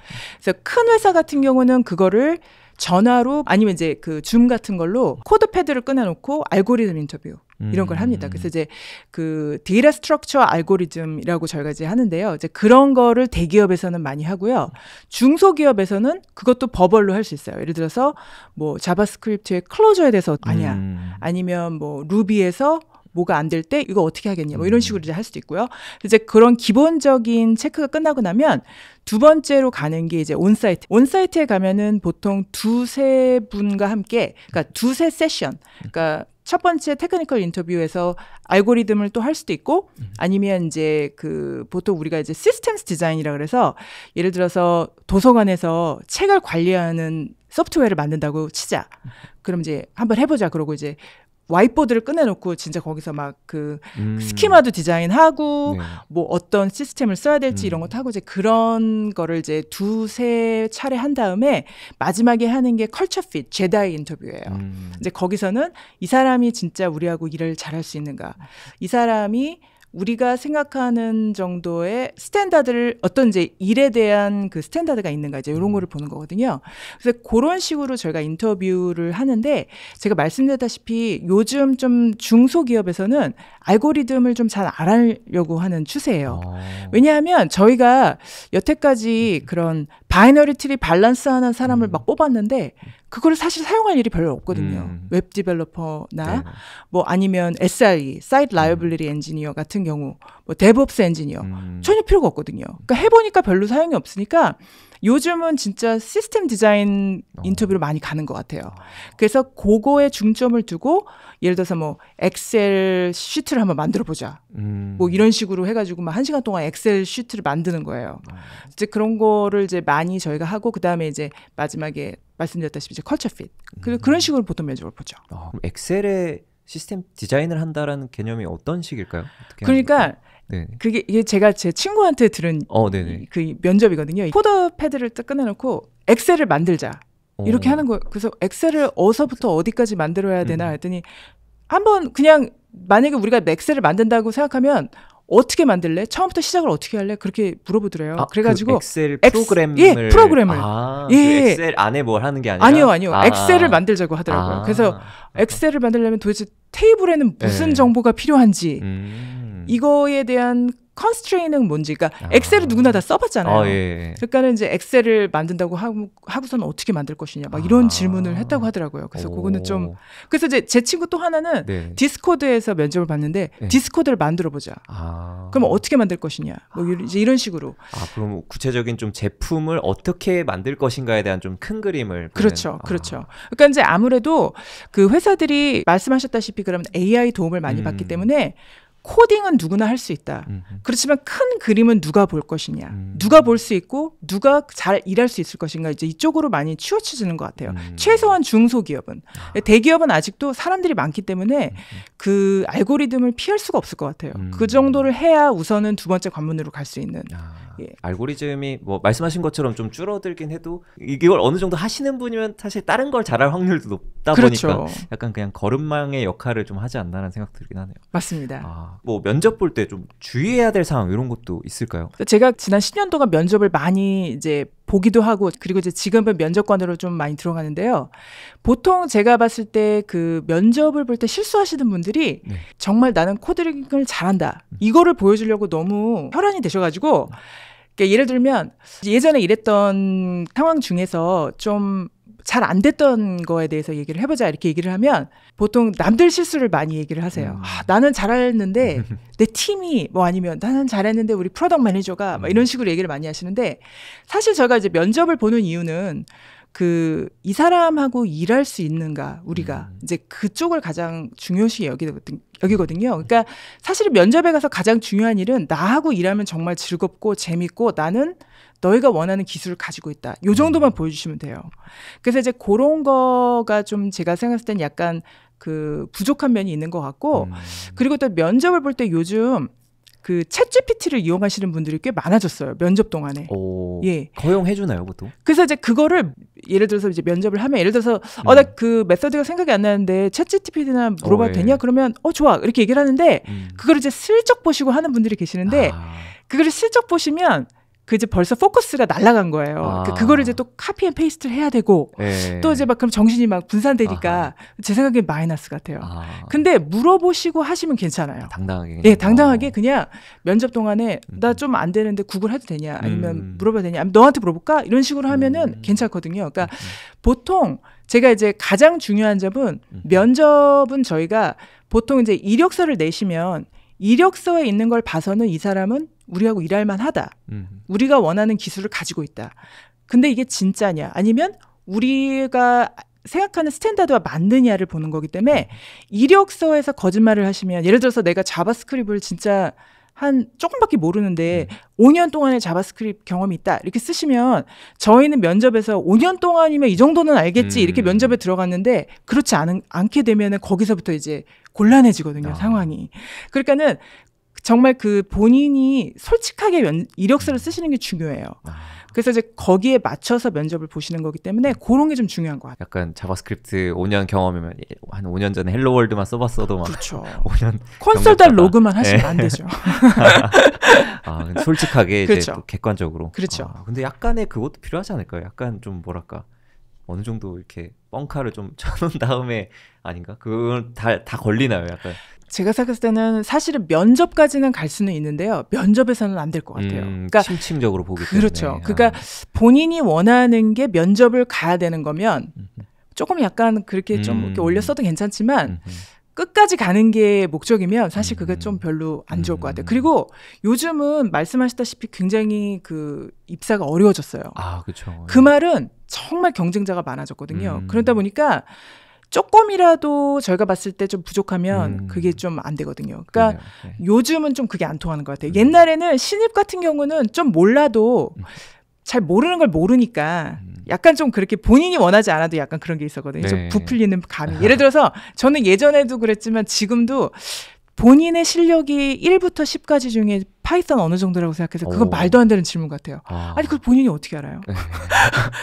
그래서 큰 회사 같은 경우는 그거를 전화로 아니면 이제 그 줌 같은 걸로 코드 패드를 꺼내놓고 알고리즘 인터뷰 이런 걸 합니다. 그래서 이제 그 데이터 스트럭처 알고리즘이라고 저희가 이제 하는데요. 이제 그런 거를 대기업에서는 많이 하고요. 중소기업에서는 그것도 버벌로 할 수 있어요. 예를 들어서 뭐 자바스크립트의 클로저에 대해서 아냐, 아니면 뭐 루비에서 뭐가 안 될 때 이거 어떻게 하겠냐 뭐 이런 식으로 이제 할 수도 있고요. 이제 그런 기본적인 체크가 끝나고 나면 두 번째로 가는 게 이제 온사이트. 온사이트에 가면은 보통 두세 분과 함께, 그러니까 두세 세션. 그러니까 첫 번째 테크니컬 인터뷰에서 알고리즘을 또 할 수도 있고 아니면 이제 그 보통 우리가 이제 시스템스 디자인이라 그래서 예를 들어서 도서관에서 책을 관리하는 소프트웨어를 만든다고 치자. 그럼 이제 한번 해보자. 그러고 이제 와이트보드를 꺼내놓고 진짜 거기서 막 그 스키마도 디자인하고 네. 뭐 어떤 시스템을 써야 될지 이런 것도 하고 이제 그런 거를 이제 두세 차례 한 다음에 마지막에 하는 게 컬처 핏 제다이 인터뷰예요. 이제 거기서는 이 사람이 진짜 우리하고 일을 잘할 수 있는가, 이 사람이 우리가 생각하는 정도의 스탠다드를 어떤 이제 일에 대한 그 스탠다드가 있는가 이제 이런 거를 보는 거거든요. 그래서 그런 식으로 저희가 인터뷰를 하는데 제가 말씀드렸다시피 요즘 좀 중소기업에서는 알고리즘을 좀 잘 알아려고 하는 추세예요. 왜냐하면 저희가 여태까지 그런 바이너리 트리 밸런스하는 사람을 막 뽑았는데 그거를 사실 사용할 일이 별로 없거든요. 웹 디벨로퍼나 뭐 아니면 SRE, 사이트 라이어빌리티 엔지니어 같은 경우, 뭐 데브옵스 엔지니어 전혀 필요가 없거든요. 그러니까 해보니까 별로 사용이 없으니까 요즘은 진짜 시스템 디자인 인터뷰로 많이 가는 것 같아요. 그래서 그거에 중점을 두고 예를 들어서 뭐 엑셀 시트를 한번 만들어 보자. 뭐 이런 식으로 해가지고 막 1시간 동안 엑셀 시트를 만드는 거예요. 이제 그런 거를 이제 많이 저희가 하고 그 다음에 이제 마지막에 말씀드렸다시피 이제 컬처 핏. 그런 식으로 보통 면접을 보죠. 그럼 엑셀에 시스템 디자인을 한다라는 개념이 어떤 식일까요? 어떻게 그러니까 네. 이게 제가 제 친구한테 들은 네네. 그 면접이거든요. 코드 패드를 딱 꺼내놓고 엑셀을 만들자. 이렇게 하는 거예요. 그래서 엑셀을 어디서부터 어디까지 만들어야 되나 했더니 한번 그냥 만약에 우리가 엑셀을 만든다고 생각하면 어떻게 만들래? 처음부터 시작을 어떻게 할래? 그렇게 물어보더래요. 그래가지고 그 엑셀 프로그램을 예, 프로그램을 그 예. 엑셀 안에 뭘 하는 게 아니라 아니요. 엑셀을 만들자고 하더라고요. 그래서 엑셀을 만들려면 도대체 테이블에는 무슨 정보가 필요한지 이거에 대한 컨스트레인은 뭔지, 그러니까 엑셀을 누구나 다 써봤잖아요. 예. 그러니까는 이제 엑셀을 만든다고 하고서는 어떻게 만들 것이냐, 막 이런 질문을 했다고 하더라고요. 그래서 그거는 좀, 그래서 이제 제 친구 또 하나는 네. 디스코드에서 면접을 봤는데 네. 디스코드를 만들어 보자. 그럼 어떻게 만들 것이냐, 뭐 이제 이런 식으로. 그럼 구체적인 좀 제품을 어떻게 만들 것인가에 대한 좀 큰 그림을. 그렇죠, 그렇죠. 그러니까 이제 아무래도 그 회사들이 말씀하셨다시피 그러면 AI 도움을 많이 받기 때문에. 코딩은 누구나 할 수 있다. 그렇지만 큰 그림은 누가 볼 것이냐. 누가 볼 수 있고 누가 잘 일할 수 있을 것인가. 이제 이쪽으로 많이 치우쳐지는 것 같아요. 최소한 중소기업은. 대기업은 아직도 사람들이 많기 때문에 그 알고리즘을 피할 수가 없을 것 같아요. 그 정도를 해야 우선은 두 번째 관문으로 갈 수 있는. 예. 알고리즘이 뭐 말씀하신 것처럼 좀 줄어들긴 해도 이걸 어느 정도 하시는 분이면 사실 다른 걸 잘할 확률도 높다 그렇죠. 보니까 약간 그냥 걸음망의 역할을 좀 하지 않나라는 생각 들긴 하네요. 맞습니다. 뭐 면접 볼 때 좀 주의해야 될 상황 이런 것도 있을까요? 제가 지난 10년 동안 면접을 많이 이제 보기도 하고 그리고 이제 지금은 면접관으로 좀 많이 들어가는데요. 보통 제가 봤을 때 그 면접을 볼 때 실수하시는 분들이 정말 나는 코딩을 잘한다. 이거를 보여주려고 너무 혈안이 되셔가지고 그러니까 예를 들면 예전에 일했던 상황 중에서 좀 잘 안 됐던 거에 대해서 얘기를 해보자 이렇게 얘기를 하면 보통 남들 실수를 많이 얘기를 하세요. 나는 잘했는데 내 팀이 뭐 아니면 나는 잘했는데 우리 프로덕트 매니저가 막 이런 식으로 얘기를 많이 하시는데 사실 저희가 이제 면접을 보는 이유는 그 이 사람하고 일할 수 있는가 우리가 이제 그쪽을 가장 중요시 여기거든요. 그러니까 사실 면접에 가서 가장 중요한 일은 나하고 일하면 정말 즐겁고 재밌고 나는 너희가 원하는 기술을 가지고 있다. 요 정도만 보여주시면 돼요. 그래서 이제 그런 거가 좀 제가 생각했을 땐 약간 그 부족한 면이 있는 것 같고 그리고 또 면접을 볼 때 요즘 그 챗GPT를 이용하시는 분들이 꽤 많아졌어요. 면접 동안에. 예. 허용해주나요, 보통? 그래서 이제 그거를 예를 들어서 이제 면접을 하면 예를 들어서 나 그 메서드가 생각이 안 나는데 챗GPT나 물어봐도 되냐? 그러면 좋아 이렇게 얘기를 하는데 그걸 이제 슬쩍 보시고 하는 분들이 계시는데 그거를 슬쩍 보시면 그 이제 벌써 포커스가 날아간 거예요. 그거를 이제 또 카피 앤 페이스트를 해야 되고 또 이제 막 그럼 정신이 막 분산되니까 제 생각엔 마이너스 같아요. 근데 물어보시고 하시면 괜찮아요. 당당하게. 예, 당당하게 그냥 면접 동안에 나 좀 안 되는데 구글 해도 되냐? 아니면 물어봐도 되냐? 아니면 너한테 물어볼까? 이런 식으로 하면은 괜찮거든요. 그러니까 보통 제가 이제 가장 중요한 점은 면접은 저희가 보통 이제 이력서를 내시면 이력서에 있는 걸 봐서는 이 사람은 우리하고 일할 만하다. 우리가 원하는 기술을 가지고 있다. 근데 이게 진짜냐? 아니면 우리가 생각하는 스탠다드와 맞느냐를 보는 거기 때문에 이력서에서 거짓말을 하시면 예를 들어서 내가 자바스크립트를 진짜 한 조금밖에 모르는데 5년 동안의 자바스크립트 경험이 있다. 이렇게 쓰시면 저희는 면접에서 5년 동안이면 이 정도는 알겠지. 이렇게 면접에 들어갔는데 그렇지 않게 되면은 거기서부터 이제 곤란해지거든요. 상황이. 그러니까는 정말 그 본인이 솔직하게 이력서를 쓰시는 게 중요해요. 그래서 이제 거기에 맞춰서 면접을 보시는 거기 때문에 그런 게 좀 중요한 것 같아요. 약간 자바스크립트 5년 경험이면 한 5년 전에 헬로월드만 써봤어도 막 그렇죠. 5년 콘솔달 로그만 하시면 안 되죠. 솔직하게 그렇죠. 이제 또 객관적으로. 그렇죠. 근데 약간의 그것도 필요하지 않을까요? 약간 좀 뭐랄까 어느 정도 이렇게 뻥카를 좀 쳐놓은 다음에 아닌가? 그건 다 걸리나요? 약간. 제가 생각했을 때는 사실은 면접까지는 갈 수는 있는데요. 면접에서는 안 될 것 같아요. 그러니까 심층적으로 보기 때문에. 그렇죠. 그러니까 본인이 원하는 게 면접을 가야 되는 거면 조금 약간 그렇게 좀 이렇게 올렸어도 괜찮지만 끝까지 가는 게 목적이면 사실 그게 좀 별로 안 좋을 것 같아요. 그리고 요즘은 말씀하셨다시피 굉장히 그 입사가 어려워졌어요. 그렇죠. 그 말은 정말 경쟁자가 많아졌거든요. 그러다 보니까 조금이라도 저희가 봤을 때 좀 부족하면 그게 좀 안 되거든요. 그러니까 요즘은 좀 그게 안 통하는 것 같아요. 옛날에는 신입 같은 경우는 좀 몰라도 잘 모르는 걸 모르니까 약간 좀 그렇게 본인이 원하지 않아도 약간 그런 게 있었거든요. 좀 부풀리는 감이. 예를 들어서 저는 예전에도 그랬지만 지금도 본인의 실력이 1부터 10까지 중에 파이썬 어느 정도라고 생각해서 그건 말도 안 되는 질문 같아요. 아니 그걸 본인이 어떻게 알아요?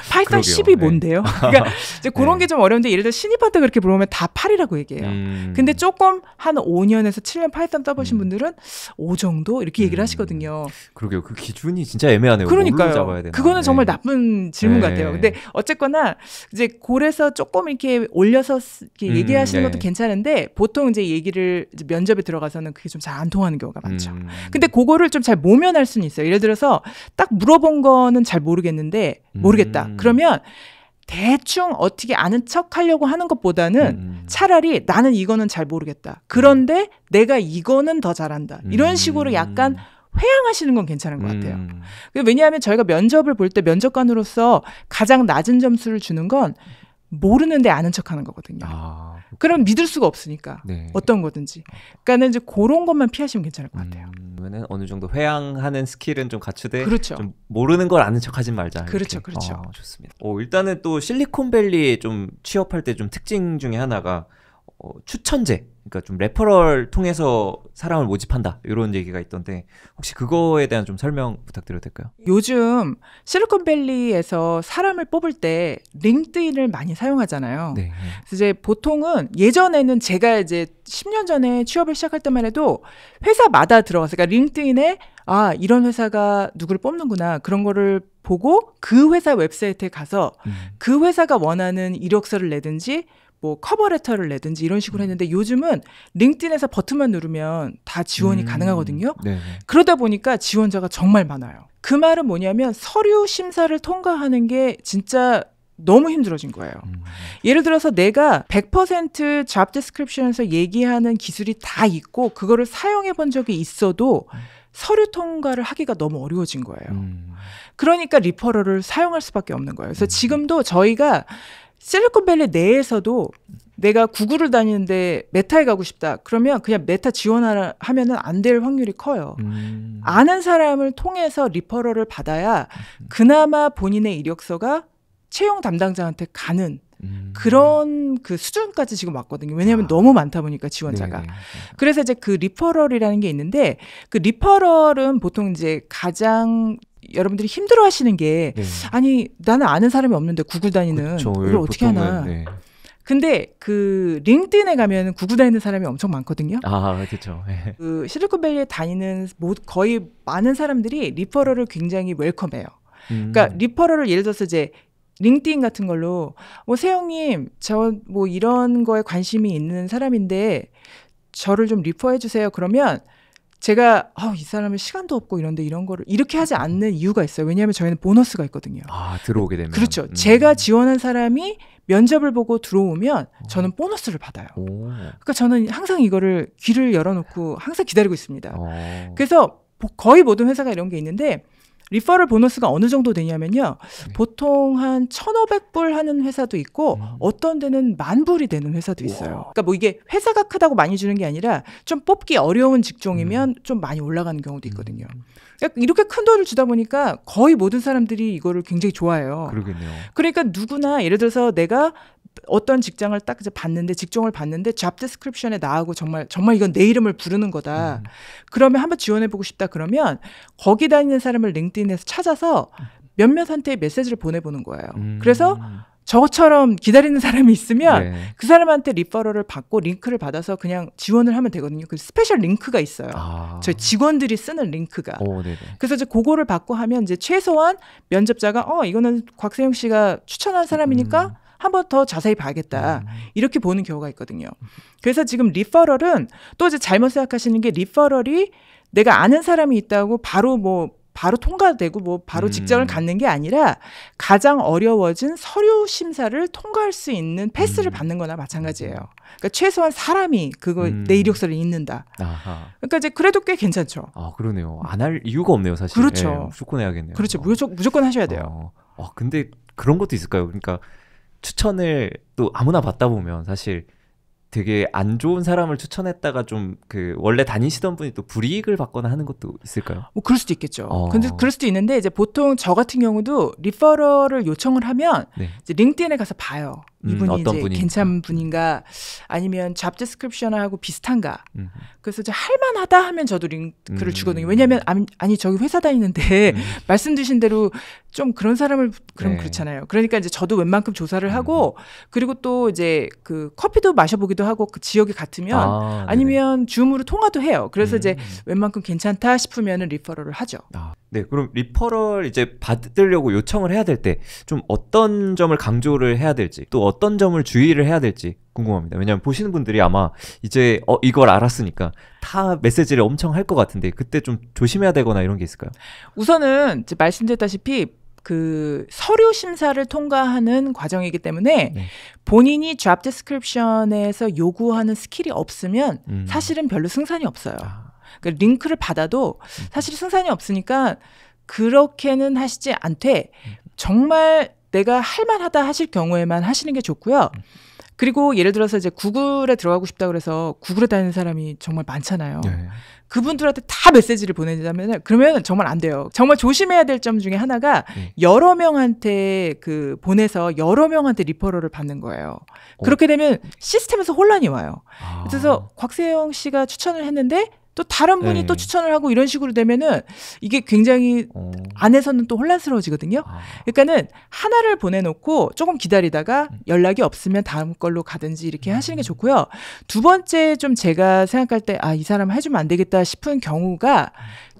파이썬 10이 뭔데요? 그러니까 이제 그런 게 좀 어려운데 예를 들어 신입한테 그렇게 물어보면 다 8이라고 얘기해요. 근데 조금 한 5년에서 7년 파이썬 써보신 분들은 5 정도 이렇게 얘기를 하시거든요. 그러게요. 그 기준이 진짜 애매하네요. 그러니까요. 잡아야 되나? 그거는 정말 나쁜 질문 같아요. 근데 어쨌거나 이제 골에서 조금 이렇게 올려서 이렇게 얘기하시는 것도 괜찮은데 보통 이제 얘기를 이제 면접에 들어가서는 그게 좀 잘 안 통하는 경우가 많죠. 근데 그거 그거를 좀 잘 모면할 수는 있어요. 예를 들어서 딱 물어본 거는 잘 모르겠는데 모르겠다. 그러면 대충 어떻게 아는 척 하려고 하는 것보다는 차라리 나는 이거는 잘 모르겠다. 그런데 내가 이거는 더 잘한다. 이런 식으로 약간 회양하시는 건 괜찮은 것 같아요. 왜냐하면 저희가 면접을 볼 때 면접관으로서 가장 낮은 점수를 주는 건 모르는데 아는 척하는 거거든요. 그럼 믿을 수가 없으니까 네. 어떤 거든지. 그러니까는 이제 그런 것만 피하시면 괜찮을 것 같아요. 그러면은 어느 정도 회양하는 스킬은 좀 갖추되 그렇죠. 좀 모르는 걸 아는 척하지 말자. 그렇죠, 그렇죠. 좋습니다. 일단은 또 실리콘밸리 좀 취업할 때 좀 특징 중에 하나가 추천제, 그러니까 좀 레퍼럴 통해서 사람을 모집한다 이런 얘기가 있던데 혹시 그거에 대한 좀 설명 부탁드려도 될까요? 요즘 실리콘밸리에서 사람을 뽑을 때 링크드인을 많이 사용하잖아요. 네. 그래서 이제 보통은 예전에는 제가 이제 10년 전에 취업을 시작할 때만 해도 회사마다 들어가서 그러니까 링크드인에 이런 회사가 누구를 뽑는구나 그런 거를 보고 그 회사 웹사이트에 가서 그 회사가 원하는 이력서를 내든지 뭐 커버레터를 내든지 이런 식으로 했는데 요즘은 링크드인에서 버튼만 누르면 다 지원이 가능하거든요. 네네. 그러다 보니까 지원자가 정말 많아요. 그 말은 뭐냐면 서류 심사를 통과하는 게 진짜 너무 힘들어진 거예요. 예를 들어서 내가 100% 잡 디스크립션에서 얘기하는 기술이 다 있고 그거를 사용해 본 적이 있어도 서류 통과를 하기가 너무 어려워진 거예요. 그러니까 리퍼럴을 사용할 수밖에 없는 거예요. 그래서 지금도 저희가 실리콘밸리 내에서도 내가 구글을 다니는데 메타에 가고 싶다. 그러면 그냥 메타 지원하면은 안 될 확률이 커요. 아는 사람을 통해서 리퍼럴을 받아야 그나마 본인의 이력서가 채용 담당자한테 가는 그런 그 수준까지 지금 왔거든요. 왜냐하면 너무 많다 보니까 지원자가. 네네. 그래서 이제 그 리퍼럴이라는 게 있는데 그 리퍼럴은 보통 이제 가장 여러분들이 힘들어 하시는 게 아니 나는 아는 사람이 없는데 구글 다니는 이걸 어떻게 하나. 네. 근데 그 링크드인에 가면 구글 다니는 사람이 엄청 많거든요. 그렇죠. 네. 그 실리콘밸리에 다니는 거의 많은 사람들이 리퍼럴을 굉장히 웰컴해요. 그러니까 리퍼럴을 예를 들어서 이제 링크드인 같은 걸로 세영님 저 뭐 이런 거에 관심이 있는 사람인데 저를 좀 리퍼해 주세요. 그러면 제가 이 사람은 시간도 없고 이런데 이런 거를 이렇게 하지 않는 이유가 있어요. 왜냐하면 저희는 보너스가 있거든요. 들어오게 되면. 그렇죠. 제가 지원한 사람이 면접을 보고 들어오면 저는 보너스를 받아요. 그러니까 저는 항상 이거를 귀를 열어놓고 항상 기다리고 있습니다. 그래서 거의 모든 회사가 이런 게 있는데 리퍼럴 보너스가 어느 정도 되냐면요. 보통 한 1,500불 하는 회사도 있고 어떤 데는 10,000불이 되는 회사도 있어요. 그러니까 뭐 이게 회사가 크다고 많이 주는 게 아니라 좀 뽑기 어려운 직종이면 좀 많이 올라가는 경우도 있거든요. 그러니까 이렇게 큰 돈을 주다 보니까 거의 모든 사람들이 이거를 굉장히 좋아해요. 그러겠네요. 그러니까 누구나 예를 들어서 내가 어떤 직장을 딱 이제 직종을 봤는데 잡 디스크립션에 나하고 정말 이건 내 이름을 부르는 거다. 그러면 한번 지원해보고 싶다. 그러면 거기 다니는 사람을 링크드인에서 찾아서 몇몇한테 메시지를 보내보는 거예요. 그래서 저처럼 기다리는 사람이 있으면 그 사람한테 리퍼럴을 받고 링크를 받아서 그냥 지원을 하면 되거든요. 그 스페셜 링크가 있어요. 저희 직원들이 쓰는 링크가. 그래서 이제 그거를 받고 하면 이제 최소한 면접자가 이거는 곽세영 씨가 추천한 사람이니까 한 번 더 자세히 봐야겠다. 이렇게 보는 경우가 있거든요. 그래서 지금 리퍼럴은 또 이제 잘못 생각하시는 게 리퍼럴이 내가 아는 사람이 있다고 바로 통과되고 바로 직장을 갖는 게 아니라 가장 어려워진 서류 심사를 통과할 수 있는 패스를 받는 거나 마찬가지예요. 그러니까 최소한 사람이 내 이력서를 읽는다. 그러니까 이제 그래도 꽤 괜찮죠. 그러네요. 안 할 이유가 없네요, 사실. 그렇죠. 무조건 해야겠네요. 그렇죠. 무조건 하셔야 돼요. 근데 그런 것도 있을까요? 그러니까 추천을 또 아무나 받다 보면 사실 되게 안 좋은 사람을 추천했다가 좀 원래 다니시던 분이 또 불이익을 받거나 하는 것도 있을까요? 그럴 수도 있겠죠. 근데 그럴 수도 있는데 이제 보통 저 같은 경우도 리퍼럴을 요청을 하면 이제 링크드인에 가서 봐요. 이분이 이제 분인가? 괜찮은 분인가 아니면 잡 디스크립션하고 비슷한가. 그래서 이제 할만하다 하면 저도 링크를 주거든요. 왜냐하면 아니 저기 회사 다니는데 말씀 주신 대로 좀 그런 사람을 그럼 그렇잖아요. 그러니까 이제 저도 웬만큼 조사를 하고 그리고 또 이제 그 커피도 마셔보기도 하고 그 지역이 같으면 아니면 줌으로 통화도 해요. 그래서 이제 웬만큼 괜찮다 싶으면은 리퍼럴을 하죠. 네, 그럼 리퍼럴 이제 받으려고 요청을 해야 될 때 좀 어떤 점을 강조를 해야 될지 또 어떤 점을 주의를 해야 될지 궁금합니다. 왜냐하면 보시는 분들이 아마 이제 이걸 알았으니까 다 메시지를 엄청 할 것 같은데 그때 좀 조심해야 되거나 이런 게 있을까요? 우선은 이제 말씀드렸다시피 그 서류 심사를 통과하는 과정이기 때문에 네. 본인이 잡 디스크립션에서 요구하는 스킬이 없으면 사실은 별로 승산이 없어요. 그러니까 링크를 받아도 사실 승산이 없으니까 그렇게는 하시지 않되 정말 내가 할만하다 하실 경우에만 하시는 게 좋고요. 그리고 예를 들어서 이제 구글에 들어가고 싶다 그래서 구글에 다니는 사람이 정말 많잖아요. 네. 그분들한테 다 메시지를 보내자면 그러면 정말 안 돼요. 정말 조심해야 될 점 중에 하나가 여러 명한테 그 보내서 여러 명한테 리퍼럴을 받는 거예요. 그렇게 되면 시스템에서 혼란이 와요. 그래서 곽세영 씨가 추천을 했는데 또 다른 분이 네. 또 추천을 하고 이런 식으로 되면은 이게 굉장히 안에서는 또 혼란스러워지거든요. 그러니까는 하나를 보내놓고 조금 기다리다가 연락이 없으면 다음 걸로 가든지 이렇게 하시는 게 좋고요. 두 번째 좀 제가 생각할 때 이 사람 해주면 안 되겠다 싶은 경우가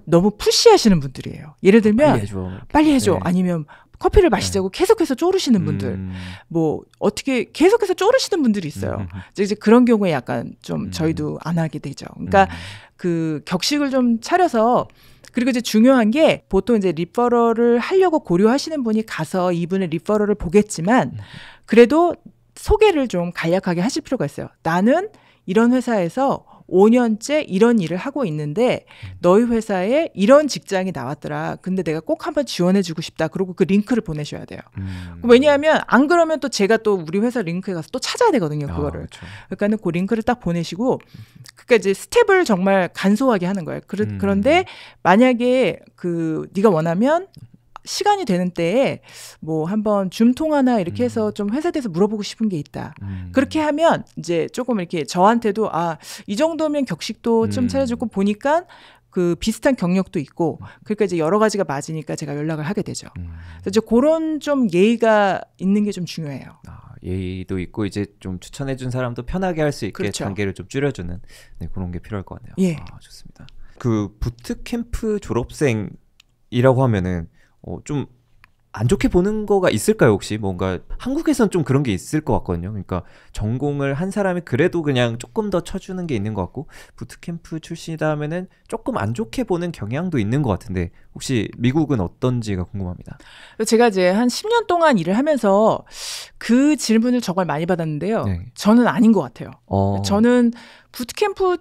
너무 푸시하시는 분들이에요. 예를 들면 빨리 해줘. 네. 아니면 커피를 마시자고 계속해서 쪼르시는 분들, 뭐 어떻게 계속해서 쪼르시는 분들이 있어요. 이제 그런 경우에 약간 좀 저희도 안 하게 되죠. 그러니까 그 격식을 좀 차려서. 그리고 이제 중요한 게 보통 이제 리퍼럴을 하려고 고려하시는 분이 가서 이분의 리퍼럴을 보겠지만 그래도 소개를 좀 간략하게 하실 필요가 있어요. 나는 이런 회사에서 5년째 이런 일을 하고 있는데 너희 회사에 이런 직장이 나왔더라. 근데 내가 꼭 한번 지원해주고 싶다. 그리고 그 링크를 보내셔야 돼요. 왜냐하면 안 그러면 또 제가 또 우리 회사 링크에 가서 또 찾아야 되거든요. 그거를. 그렇죠. 그러니까는 그 링크를 딱 보내시고 그러니까 이제 스텝을 정말 간소하게 하는 거예요. 그런데 만약에 그 네가 원하면 시간이 되는 때에 뭐 한번 줌 통화나 이렇게 해서 좀 회사에 대해서 물어보고 싶은 게 있다. 그렇게 하면 이제 조금 이렇게 저한테도 이 정도면 격식도 좀 차려주고 보니까 그 비슷한 경력도 있고 그러니까 이제 여러 가지가 맞으니까 제가 연락을 하게 되죠. 그래서 이제 그런 좀 예의가 있는 게 좀 중요해요. 예의도 있고 이제 좀 추천해준 사람도 편하게 할 수 있게 그렇죠. 단계를 좀 줄여주는 그런 게 필요할 것 같네요. 예. 좋습니다. 그 부트캠프 졸업생이라고 하면은 좀 안 좋게 보는 거가 있을까요, 혹시? 뭔가 한국에선 좀 그런 게 있을 것 같거든요. 그러니까 전공을 한 사람이 그래도 그냥 조금 더 쳐주는 게 있는 것 같고 부트캠프 출신이다 하면은 조금 안 좋게 보는 경향도 있는 것 같은데 혹시 미국은 어떤지가 궁금합니다. 제가 이제 한 10년 동안 일을 하면서 그 질문을 정말 많이 받았는데요. 네. 저는 아닌 것 같아요. 저는 부트캠프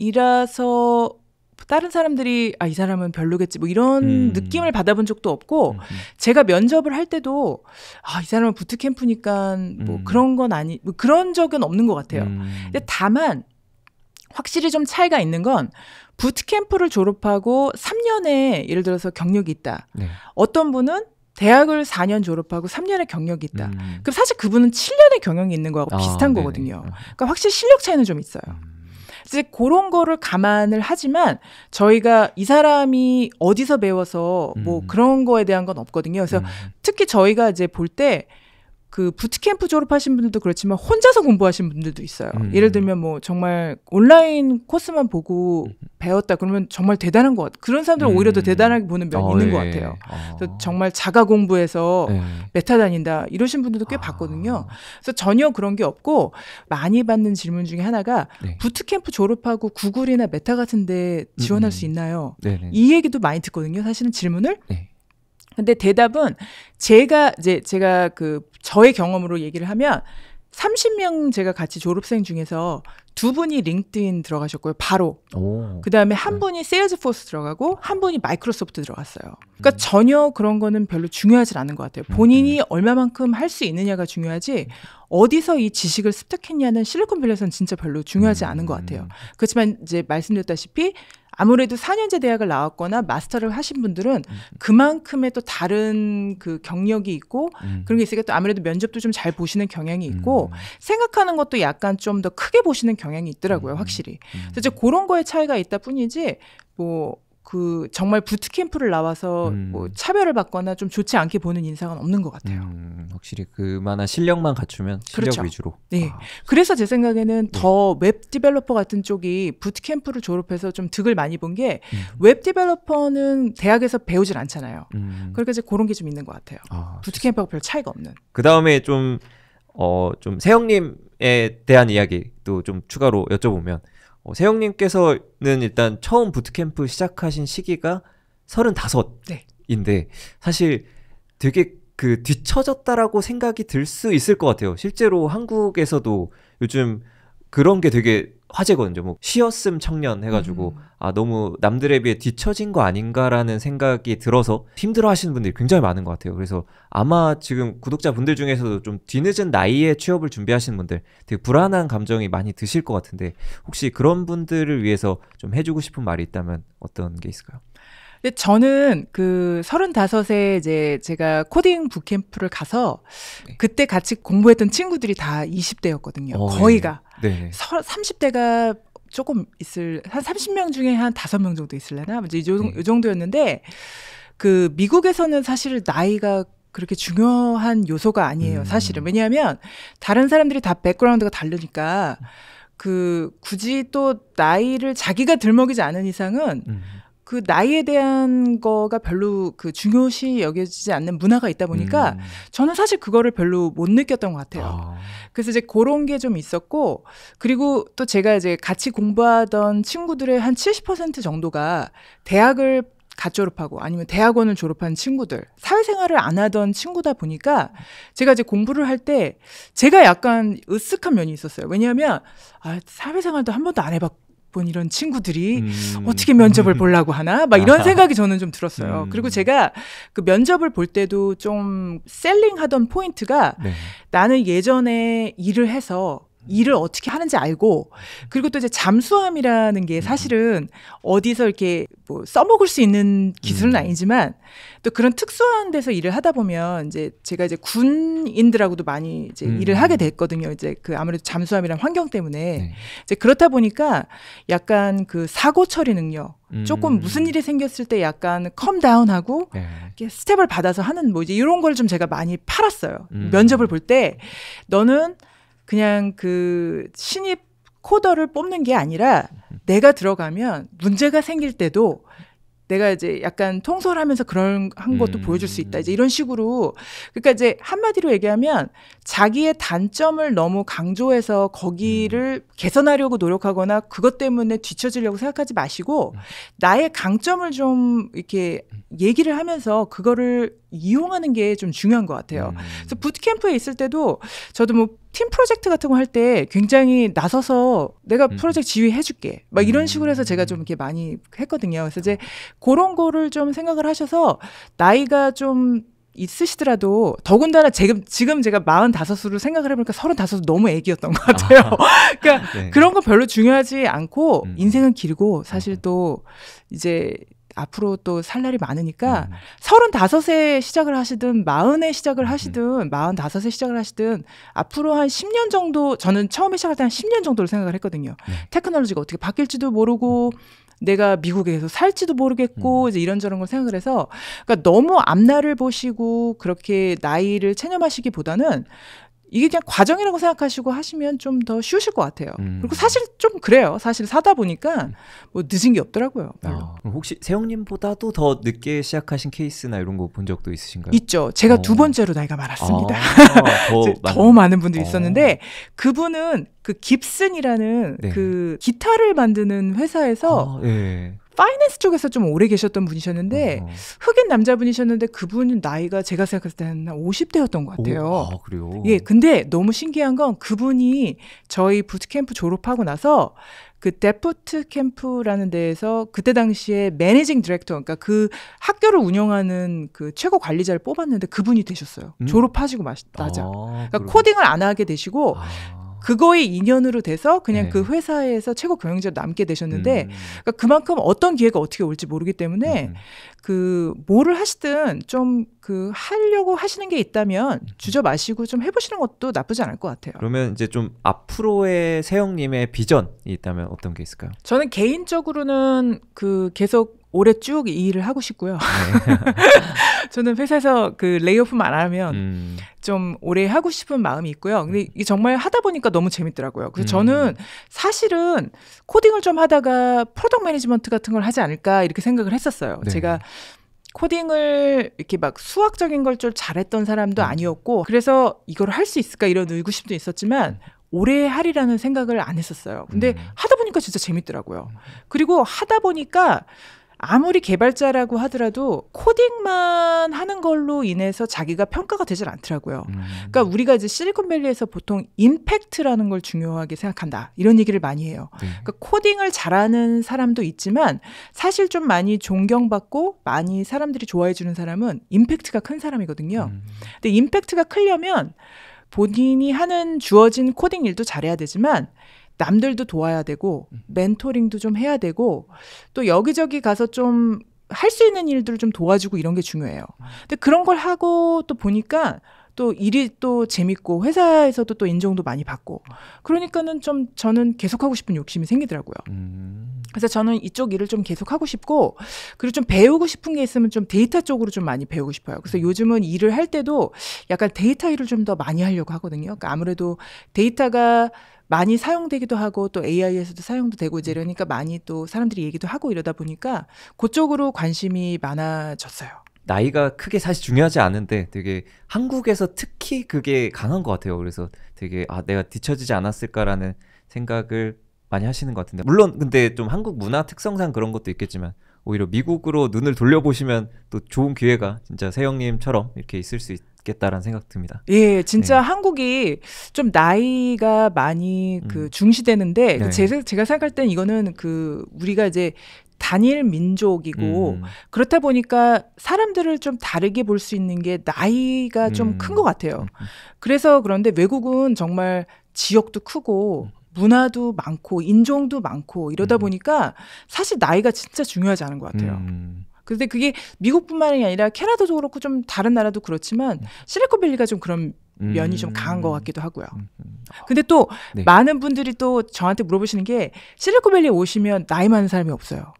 출신이라서 다른 사람들이 이 사람은 별로겠지 뭐 이런 느낌을 받아본 적도 없고 제가 면접을 할 때도 이 사람은 부트캠프니까 뭐 그런 건 뭐 그런 적은 없는 것 같아요. 근데 다만 확실히 좀 차이가 있는 건 부트캠프를 졸업하고 3년에 예를 들어서 경력이 있다. 네. 어떤 분은 대학을 4년 졸업하고 3년의 경력이 있다. 그럼 사실 그분은 7년의 경영이 있는 거하고 비슷한 네네. 거거든요. 그러니까 확실히 실력 차이는 좀 있어요. 이제 그런 거를 감안을 하지만 저희가 이 사람이 어디서 배워서 뭐 그런 거에 대한 건 없거든요. 그래서 특히 저희가 이제 볼 때 그 부트캠프 졸업하신 분들도 그렇지만 혼자서 공부하신 분들도 있어요. 예를 들면 뭐 정말 온라인 코스만 보고 배웠다 그러면 정말 대단한 것 같아요. 그런 사람들은 오히려 더 대단하게 보는 면이 있는 것 같아요. 그래서 정말 자가 공부해서 메타 다닌다 이러신 분들도 꽤 봤거든요. 그래서 전혀 그런 게 없고 많이 받는 질문 중에 하나가 부트캠프 졸업하고 구글이나 메타 같은 데 지원할 수 있나요? 이 얘기도 많이 듣거든요. 사실은 질문을. 근데 대답은 제가 그 저의 경험으로 얘기를 하면 30명 제가 같이 졸업생 중에서 2분이 링크드인 들어가셨고요. 바로. 그다음에 한 분이 세일즈포스 들어가고 한 분이 마이크로소프트 들어갔어요. 그러니까 전혀 그런 거는 별로 중요하지 않은 것 같아요. 본인이 얼마만큼 할 수 있느냐가 중요하지 어디서 이 지식을 습득했냐는 실리콘밸리에서는 진짜 별로 중요하지 않은 것 같아요. 그렇지만 이제 말씀드렸다시피 아무래도 4년제 대학을 나왔거나 마스터를 하신 분들은 그만큼의 또 다른 그 경력이 있고 그런 게 있으니까 또 아무래도 면접도 좀 잘 보시는 경향이 있고 생각하는 것도 약간 좀 더 크게 보시는 경향이 있더라고요, 확실히. 그래서 이제 그런 거에 차이가 있다 뿐이지 뭐 그 정말 부트캠프를 나와서 뭐 차별을 받거나 좀 좋지 않게 보는 인상은 없는 것 같아요. 확실히 그만한 실력만 갖추면 실력 그렇죠. 위주로. 네. 그래서 제 생각에는 더 웹 디벨로퍼 같은 쪽이 부트캠프를 졸업해서 좀 득을 많이 본 게 웹 디벨로퍼는 대학에서 배우질 않잖아요. 그러니까 이제 그런 게 좀 있는 것 같아요. 부트캠프하고 별 차이가 없는. 그 다음에 좀 세영님에 대한 이야기 또 좀 추가로 여쭤보면 세영님께서는 일단 처음 부트캠프 시작하신 시기가 35인데 사실 되게 그 뒤처졌다라고 생각이 들 수 있을 것 같아요. 실제로 한국에서도 요즘 그런 게 되게 화제거든요. 뭐 쉬었음 청년 해가지고 너무 남들에 비해 뒤처진 거 아닌가라는 생각이 들어서 힘들어하시는 분들이 굉장히 많은 것 같아요. 그래서 아마 지금 구독자분들 중에서도 좀 뒤늦은 나이에 취업을 준비하시는 분들 되게 불안한 감정이 많이 드실 것 같은데 혹시 그런 분들을 위해서 좀 해주고 싶은 말이 있다면 어떤 게 있을까요? 근데 저는 그 35에 이제 제가 코딩 북캠프를 가서 그때 같이 공부했던 친구들이 다 20대였거든요. 거의가. 네. 30대가 조금 한 30명 중에 한 5명 정도 있을래나? 이제 이 정도였는데 그 미국에서는 사실 나이가 그렇게 중요한 요소가 아니에요. 사실은. 왜냐하면 다른 사람들이 다 백그라운드가 다르니까 그 굳이 또 나이를 자기가 들먹이지 않은 이상은 그 나이에 대한 거가 별로 그 중요시 여겨지지 않는 문화가 있다 보니까 저는 사실 그거를 별로 못 느꼈던 것 같아요. 그래서 이제 그런 게 좀 있었고 그리고 또 제가 이제 같이 공부하던 친구들의 한 70% 정도가 대학을 갓 졸업하고 아니면 대학원을 졸업한 친구들, 사회생활을 안 하던 친구다 보니까 제가 이제 공부를 할 때 제가 약간 으쓱한 면이 있었어요. 왜냐하면 사회생활도 한 번도 안 해봤고 본 이런 친구들이 어떻게 면접을 보려고 하나? 막 이런 생각이 저는 좀 들었어요. 그리고 제가 그 면접을 볼 때도 좀 셀링하던 포인트가 나는 예전에 일을 해서 일을 어떻게 하는지 알고 그리고 또 이제 잠수함이라는 게 사실은 어디서 이렇게 뭐 써먹을 수 있는 기술은 아니지만 또 그런 특수한 데서 일을 하다 보면 이제 제가 이제 군인들하고도 많이 이제 일을 하게 됐거든요. 이제 그 아무래도 잠수함이란 환경 때문에 이제 그렇다 보니까 약간 그 사고 처리 능력 조금 무슨 일이 생겼을 때 약간 컴다운하고 스텝을 받아서 하는 뭐 이제 이런 걸 좀 제가 많이 팔았어요. 면접을 볼 때 너는 그냥 그 신입 코더를 뽑는 게 아니라 내가 들어가면 문제가 생길 때도 내가 이제 약간 통솔하면서 그런 한 것도 보여줄 수 있다. 이제 이런 식으로. 그러니까 이제 한마디로 얘기하면 자기의 단점을 너무 강조해서 거기를 개선하려고 노력하거나 그것 때문에 뒤처지려고 생각하지 마시고 나의 강점을 좀 이렇게 얘기를 하면서 그거를 이용하는 게 좀 중요한 것 같아요. 그래서 부트캠프에 있을 때도 저도 뭐 팀 프로젝트 같은 거 할 때 굉장히 나서서 내가 프로젝트 지휘해줄게. 막 이런 식으로 해서 제가 좀 이렇게 많이 했거든요. 그래서 이제 그런 거를 좀 생각을 하셔서 나이가 좀 있으시더라도 더군다나 지금 제가 45으로 생각을 해보니까 35도 너무 애기였던 것 같아요. 그러니까 그런 거 별로 중요하지 않고 인생은 길고 사실 또 이제 앞으로 또 살 날이 많으니까 35에 시작을 하시든 40에 시작을 하시든 45에 시작을 하시든 앞으로 한 10년 정도 저는 처음에 시작할 때 한 10년 정도를 생각을 했거든요. 테크놀로지가 어떻게 바뀔지도 모르고 내가 미국에서 살지도 모르겠고 이제 이런저런 걸 생각을 해서 그러니까 너무 앞날을 보시고 그렇게 나이를 체념하시기보다는 이게 그냥 과정이라고 생각하시고 하시면 좀 더 쉬우실 것 같아요. 그리고 사실 좀 그래요. 사실 사다 보니까 뭐 늦은 게 없더라고요. 별로. 혹시 세영님보다도 더 늦게 시작하신 케이스나 이런 거 본 적도 있으신가요? 있죠. 제가 두 번째로 나이가 많았습니다. 더 많은 분들이 있었는데 그분은 그 깁슨이라는 그 기타를 만드는 회사에서 파이낸스 쪽에서 좀 오래 계셨던 분이셨는데 흑인 남자분이셨는데 그분은 나이가 제가 생각했을 때는 50대였던 것 같아요. 그래요? 예, 근데 너무 신기한 건 그분이 저희 부트캠프 졸업하고 나서 그 데프트 캠프라는 데에서 그때 당시에 매니징 디렉터, 그러니까 그 학교를 운영하는 그 최고 관리자를 뽑았는데 그분이 되셨어요. 졸업하시고 나자. 그러니까 코딩을 안 하게 되시고 그거의 인연으로 돼서 그냥 그 회사에서 최고 경영자로 남게 되셨는데 그러니까 그만큼 어떤 기회가 어떻게 올지 모르기 때문에 그 뭐를 하시든 좀 그 하려고 하시는 게 있다면 주저 마시고 좀 해보시는 것도 나쁘지 않을 것 같아요. 그러면 이제 좀 앞으로의 세영님의 비전이 있다면 어떤 게 있을까요? 저는 개인적으로는 그 계속 올해 쭉 이 일을 하고 싶고요. 저는 회사에서 그 레이오프만 안 하면 좀 오래 하고 싶은 마음이 있고요. 근데 이게 정말 하다 보니까 너무 재밌더라고요. 그래서 저는 사실은 코딩을 좀 하다가 프로덕트 매니지먼트 같은 걸 하지 않을까 이렇게 생각을 했었어요. 네. 제가 코딩을 이렇게 막 수학적인 걸 좀 잘했던 사람도 아니었고 그래서 이걸 할 수 있을까 이런 의구심도 있었지만 오래 하리라는 생각을 안 했었어요. 근데 하다 보니까 진짜 재밌더라고요. 그리고 하다 보니까 아무리 개발자라고 하더라도 코딩만 하는 걸로 인해서 자기가 평가가 되질 않더라고요. 그러니까 우리가 이제 실리콘밸리에서 보통 임팩트라는 걸 중요하게 생각한다. 이런 얘기를 많이 해요. 그러니까 코딩을 잘하는 사람도 있지만 사실 좀 많이 존경받고 많이 사람들이 좋아해 주는 사람은 임팩트가 큰 사람이거든요. 근데 임팩트가 크려면 본인이 하는 주어진 코딩 일도 잘해야 되지만 남들도 도와야 되고 멘토링도 좀 해야 되고 또 여기저기 가서 좀 할 수 있는 일들을 좀 도와주고 이런 게 중요해요. 근데 그런 걸 하고 또 보니까 또 일이 또 재밌고 회사에서도 또 인정도 많이 받고 그러니까는 좀 저는 계속하고 싶은 욕심이 생기더라고요. 그래서 저는 이쪽 일을 좀 계속하고 싶고 그리고 좀 배우고 싶은 게 있으면 좀 데이터 쪽으로 좀 많이 배우고 싶어요. 그래서 요즘은 일을 할 때도 약간 데이터 일을 좀 더 많이 하려고 하거든요. 그러니까 아무래도 데이터가 많이 사용되기도 하고 또 AI에서도 사용도 되고 이제 이러니까 많이 또 사람들이 얘기도 하고 이러다 보니까 그쪽으로 관심이 많아졌어요. 나이가 크게 사실 중요하지 않은데 되게 한국에서 특히 그게 강한 것 같아요. 그래서 되게 내가 뒤처지지 않았을까라는 생각을 많이 하시는 것 같은데 물론 근데 좀 한국 문화 특성상 그런 것도 있겠지만 오히려 미국으로 눈을 돌려보시면 또 좋은 기회가 진짜 세영님처럼 이렇게 있을 수 있겠다라는 생각 듭니다. 예, 진짜 한국이 좀 나이가 많이 그 중시되는데 네. 제가 생각할 땐 이거는 그 우리가 이제 단일 민족이고 그렇다 보니까 사람들을 좀 다르게 볼 수 있는 게 나이가 좀 큰 것 같아요. 그래서 그런데 외국은 정말 지역도 크고 문화도 많고 인종도 많고 이러다 보니까 사실 나이가 진짜 중요하지 않은 것 같아요. 근데 그게 미국뿐만이 아니라 캐나다도 그렇고 좀 다른 나라도 그렇지만 실리콘밸리가 좀 그런 면이 좀 강한 것 같기도 하고요. 근데 또 많은 분들이 또 저한테 물어보시는 게 실리콘밸리에 오시면 나이 많은 사람이 없어요.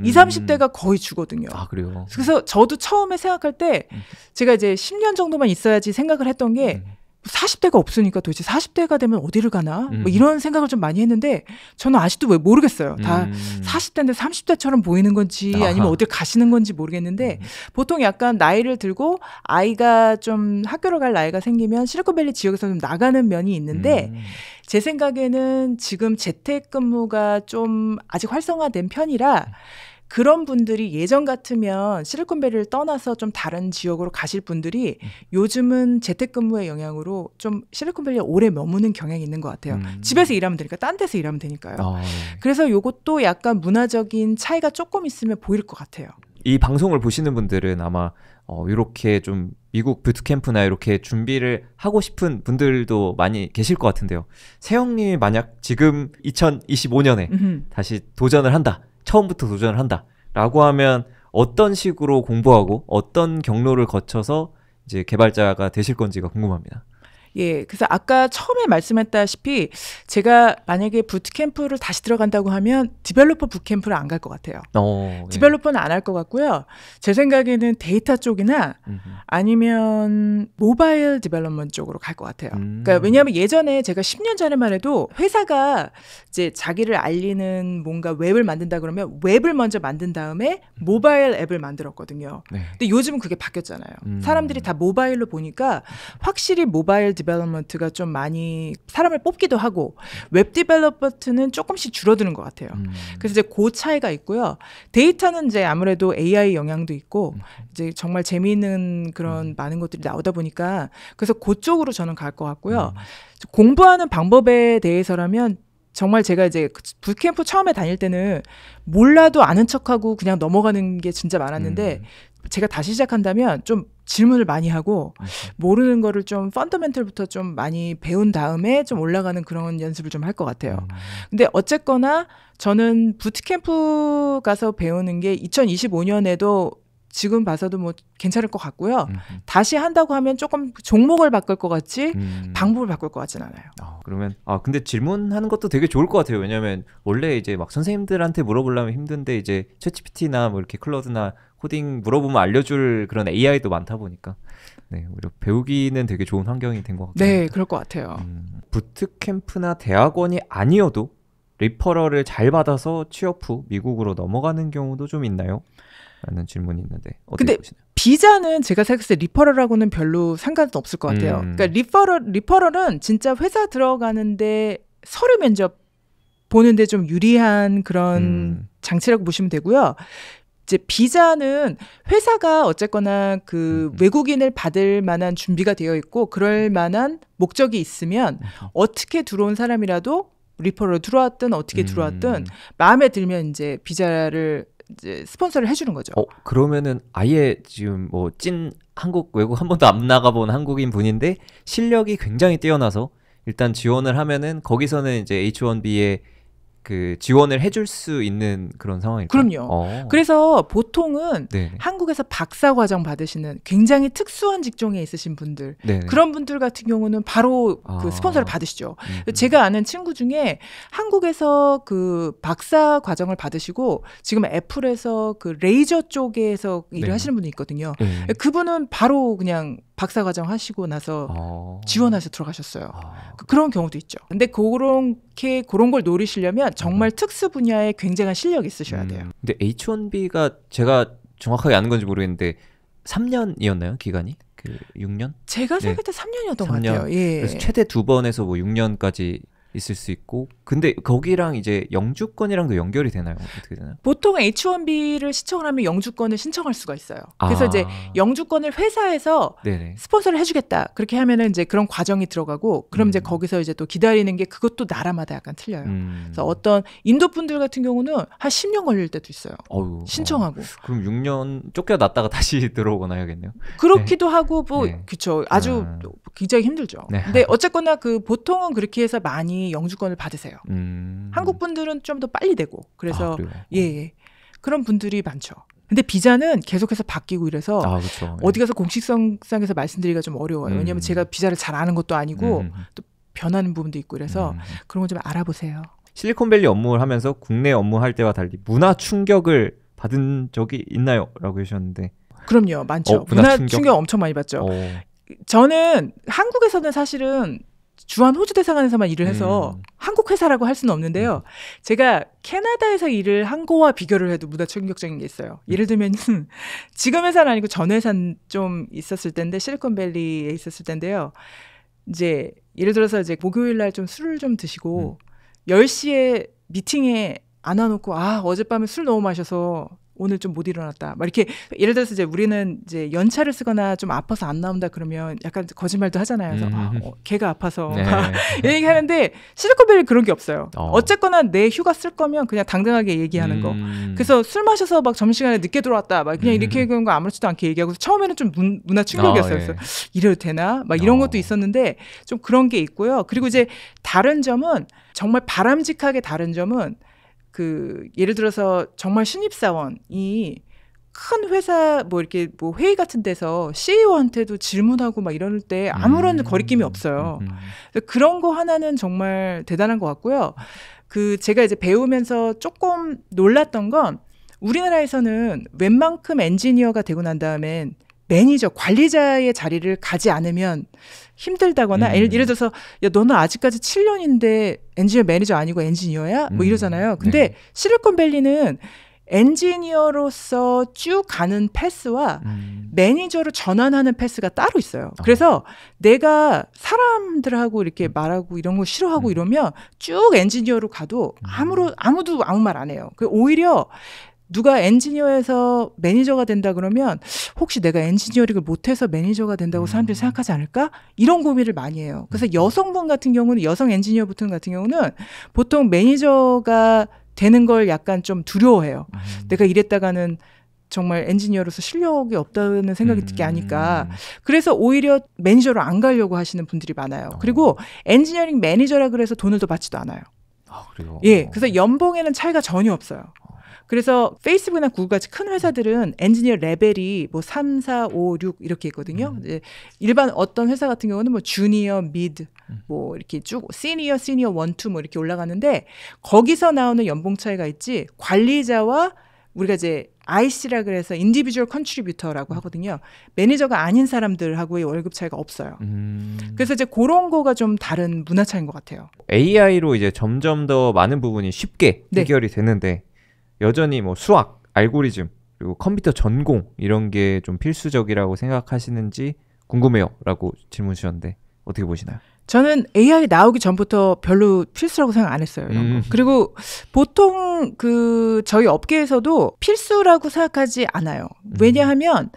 20, 30대가 거의 주거든요. 아, 그래요? 그래서 저도 처음에 생각할 때 제가 이제 10년 정도만 있어야지 생각을 했던 게 40대가 없으니까 도대체 40대가 되면 어디를 가나? 뭐 이런 생각을 좀 많이 했는데 저는 아직도 왜 모르겠어요. 다 40대인데 30대처럼 보이는 건지 아니면 어딜 가시는 건지 모르겠는데 보통 약간 나이를 들고 아이가 좀 학교를 갈 나이가 생기면 실리콘밸리 지역에서 좀 나가는 면이 있는데 제 생각에는 지금 재택근무가 좀 아직 활성화된 편이라 그런 분들이 예전 같으면 실리콘밸리를 떠나서 좀 다른 지역으로 가실 분들이 요즘은 재택근무의 영향으로 좀 실리콘밸리에 오래 머무는 경향이 있는 것 같아요. 집에서 일하면 되니까 딴 데서 일하면 되니까요. 그래서 요것도 약간 문화적인 차이가 조금 있으면 보일 것 같아요. 이 방송을 보시는 분들은 아마 이렇게 좀 미국 부트캠프나 이렇게 준비를 하고 싶은 분들도 많이 계실 것 같은데요. 세영님이 만약 지금 2025년에 다시 도전을 한다. 처음부터 도전을 한다 라고 하면 어떤 식으로 공부하고 어떤 경로를 거쳐서 이제 개발자가 되실 건지가 궁금합니다. 예, 그래서 아까 처음에 말씀했다시피 제가 만약에 부트캠프를 다시 들어간다고 하면 디벨로퍼 부트캠프를 안 갈 것 같아요. 디벨로퍼는 안 할 것 같고요. 제 생각에는 데이터 쪽이나 아니면 모바일 디벨롭먼트 쪽으로 갈 것 같아요. 그러니까 왜냐하면 예전에 제가 10년 전에만 해도 회사가 이제 자기를 알리는 뭔가 웹을 만든다 그러면 웹을 먼저 만든 다음에 모바일 앱을 만들었거든요. 근데 요즘은 그게 바뀌었잖아요. 사람들이 다 모바일로 보니까 확실히 모바일 디벨롭먼트가 좀 많이 사람을 뽑기도 하고 웹 디벨롭먼트는 조금씩 줄어드는 것 같아요. 그래서 이제 그 차이가 있고요. 데이터는 이제 아무래도 AI 영향도 있고 이제 정말 재미있는 그런 많은 것들이 나오다 보니까 그래서 그쪽으로 저는 갈 것 같고요. 공부하는 방법에 대해서라면 정말 제가 이제 부트캠프 처음에 다닐 때는 몰라도 아는 척하고 그냥 넘어가는 게 진짜 많았는데 제가 다시 시작한다면 좀 질문을 많이 하고 모르는 거를 좀 펀더멘털부터 좀 많이 배운 다음에 좀 올라가는 그런 연습을 좀 할 것 같아요. 근데 어쨌거나 저는 부트캠프 가서 배우는 게 2025년에도 지금 봐서도 뭐 괜찮을 것 같고요. 다시 한다고 하면 조금 종목을 바꿀 것 같지 방법을 바꿀 것 같진 않아요. 그러면 근데 질문하는 것도 되게 좋을 것 같아요. 왜냐하면 원래 이제 막 선생님들한테 물어보려면 힘든데 이제 챗GPT나 뭐 이렇게 클라우드나 코딩 물어보면 알려줄 그런 AI도 많다 보니까 네, 오히려 배우기는 되게 좋은 환경이 된 것 같아요. 네, 그럴 것 같아요. 부트캠프나 대학원이 아니어도 리퍼럴을 잘 받아서 취업 후 미국으로 넘어가는 경우도 좀 있나요? 라는 질문이 있는데 어떻게 보시나요? 비자는 제가 생각했을 때 리퍼럴하고는 별로 상관은 없을 것 같아요. 그러니까 리퍼럴은 진짜 회사 들어가는데 서류 면접 보는데 좀 유리한 그런 장치라고 보시면 되고요. 이제 비자는 회사가 어쨌거나 그 외국인을 받을 만한 준비가 되어 있고 그럴 만한 목적이 있으면 어떻게 들어온 사람이라도 리퍼럴로 들어왔든 어떻게 들어왔든 마음에 들면 이제 비자를 이제 스폰서를 해주는 거죠. 그러면은 아예 지금 뭐 찐 한국 외국 한 번도 안 나가본 한국인 분인데 실력이 굉장히 뛰어나서 일단 지원을 하면은 거기서는 이제 H1B에 그 지원을 해줄 수 있는 그런 상황일까요? 그럼요. 그래서 보통은 네네. 한국에서 박사 과정 받으시는 굉장히 특수한 직종에 있으신 분들 네네. 그런 분들 같은 경우는 바로 그 스폰서를 받으시죠. 제가 아는 친구 중에 한국에서 그 박사 과정을 받으시고 지금 애플에서 그 레이저 쪽에서 일을 네. 하시는 분이 있거든요. 네. 그분은 바로 그냥 박사 과정 하시고 나서 지원해서 들어가셨어요. 그런 경우도 있죠. 근데 그런 걸 노리시려면 정말 특수 분야에 굉장한 실력이 있으셔야 돼요. 근데 H1B가 제가 정확하게 아는 건지 모르겠는데 3년이었나요? 기간이? 그 6년? 제가 생각할 때 3년이었던 것 같아요. 예. 그래서 최대 2번에서 뭐 6년까지 있을 수 있고 근데 거기랑 이제 영주권이랑도 연결이 되나요? 어떻게 되나요? 보통 H1B를 신청을 하면 영주권을 신청할 수가 있어요. 그래서 이제 영주권을 회사에서 네네. 스폰서를 해주겠다. 그렇게 하면은 이제 그런 과정이 들어가고 그럼 이제 거기서 이제 또 기다리는 게 그것도 나라마다 약간 틀려요. 그래서 어떤 인도 분들 같은 경우는 한 10년 걸릴 때도 있어요. 신청하고. 그럼 6년 쫓겨났다가 다시 들어오거나 해야겠네요. 그렇기도 하고 뭐 그쵸. 아주 굉장히 힘들죠. 네. 근데 어쨌거나 그 보통은 그렇게 해서 많이 영주권을 받으세요. 한국 분들은 좀 더 빨리 되고 그래서 예 그런 분들이 많죠. 근데 비자는 계속해서 바뀌고 이래서 그렇죠. 어디 가서 공식성상에서 말씀드리기가 좀 어려워요. 왜냐하면 제가 비자를 잘 아는 것도 아니고 또 변하는 부분도 있고 그래서 그런 거 좀 알아보세요. 실리콘밸리 업무를 하면서 국내 업무할 때와 달리 문화 충격을 받은 적이 있나요? 라고 하셨는데 그럼요. 많죠. 문화 충격 엄청 많이 받죠. 저는 한국에서는 사실은 주한 호주 대사관에서만 일을 해서 한국 회사라고 할 수는 없는데요. 제가 캐나다에서 일을 한 거와 비교를 해도 문화 충격적인 게 있어요. 예를 들면 지금 회사는 아니고 전 회사는 좀 있었을 때인데 실리콘밸리에 있었을 때인데요. 이제 예를 들어서 이제 목요일 날 좀 술을 좀 드시고 10시에 미팅에 안 와놓고 어젯밤에 술 너무 마셔서 오늘 좀 못 일어났다. 막 이렇게 예를 들어서 이제 우리는 이제 연차를 쓰거나 좀 아파서 안 나온다 그러면 약간 거짓말도 하잖아요. 그래서 걔가 아파서 이런 얘기 하는데 실리콘밸리 그런 게 없어요. 어쨌거나 내 휴가 쓸 거면 그냥 당당하게 얘기하는 거. 그래서 술 마셔서 막 점심시간에 늦게 들어왔다. 막 그냥 이렇게 얘기하는 거 아무렇지도 않게 얘기하고 처음에는 좀 문화 충격이었어요. 그래서 이래도 되나? 막 이런 것도 있었는데 좀 그런 게 있고요. 그리고 이제 다른 점은 정말 바람직하게 다른 점은 그 예를 들어서 정말 신입사원이 큰 회사 뭐 이렇게 뭐 회의 같은 데서 CEO한테도 질문하고 막 이럴 때 아무런 거리낌이 없어요. 그런 거 하나는 정말 대단한 것 같고요. 그 제가 이제 배우면서 조금 놀랐던 건 우리나라에서는 웬만큼 엔지니어가 되고 난 다음엔 매니저, 관리자의 자리를 가지 않으면 힘들다거나 예를 들어서 야 너는 아직까지 7년인데 엔지니어 매니저 아니고 엔지니어야? 뭐 이러잖아요. 근데 실리콘밸리는 엔지니어로서 쭉 가는 패스와 매니저로 전환하는 패스가 따로 있어요. 그래서 내가 사람들하고 이렇게 말하고 이런 거 싫어하고 이러면 쭉 엔지니어로 가도 아무도 아무 말 안 해요. 오히려 누가 엔지니어에서 매니저가 된다 그러면 혹시 내가 엔지니어링을 못해서 매니저가 된다고 사람들이 생각하지 않을까? 이런 고민을 많이 해요. 그래서 여성분 같은 경우는 여성 엔지니어 같은 경우는 보통 매니저가 되는 걸 약간 좀 두려워해요. 내가 이랬다가는 정말 엔지니어로서 실력이 없다는 생각이 들게 하니까 그래서 오히려 매니저로 안 가려고 하시는 분들이 많아요. 그리고 엔지니어링 매니저라 그래서 돈을 더 받지도 않아요. 그래요? 예, 그래서 연봉에는 차이가 전혀 없어요. 그래서 페이스북이나 구글같이 큰 회사들은 엔지니어 레벨이 뭐 3, 4, 5, 6 이렇게 있거든요. 이제 일반 어떤 회사 같은 경우는 뭐 주니어, 미드, 뭐 이렇게 쭉 시니어, 1, 2 뭐 이렇게 올라가는데 거기서 나오는 연봉 차이가 있지 관리자와 우리가 이제 IC라 그래서 인디비주얼 컨트리뷰터라고 하거든요. 매니저가 아닌 사람들하고의 월급 차이가 없어요. 그래서 이제 그런 거가 좀 다른 문화 차이인 것 같아요. AI로 이제 점점 더 많은 부분이 쉽게 네. 해결이 되는데 여전히 뭐 수학, 알고리즘, 그리고 컴퓨터 전공 이런 게 좀 필수적이라고 생각하시는지 궁금해요라고 질문 주셨는데 어떻게 보시나요? 저는 AI 나오기 전부터 별로 필수라고 생각 안 했어요. 이런 거. 그리고 보통 그 저희 업계에서도 필수라고 생각하지 않아요. 왜냐하면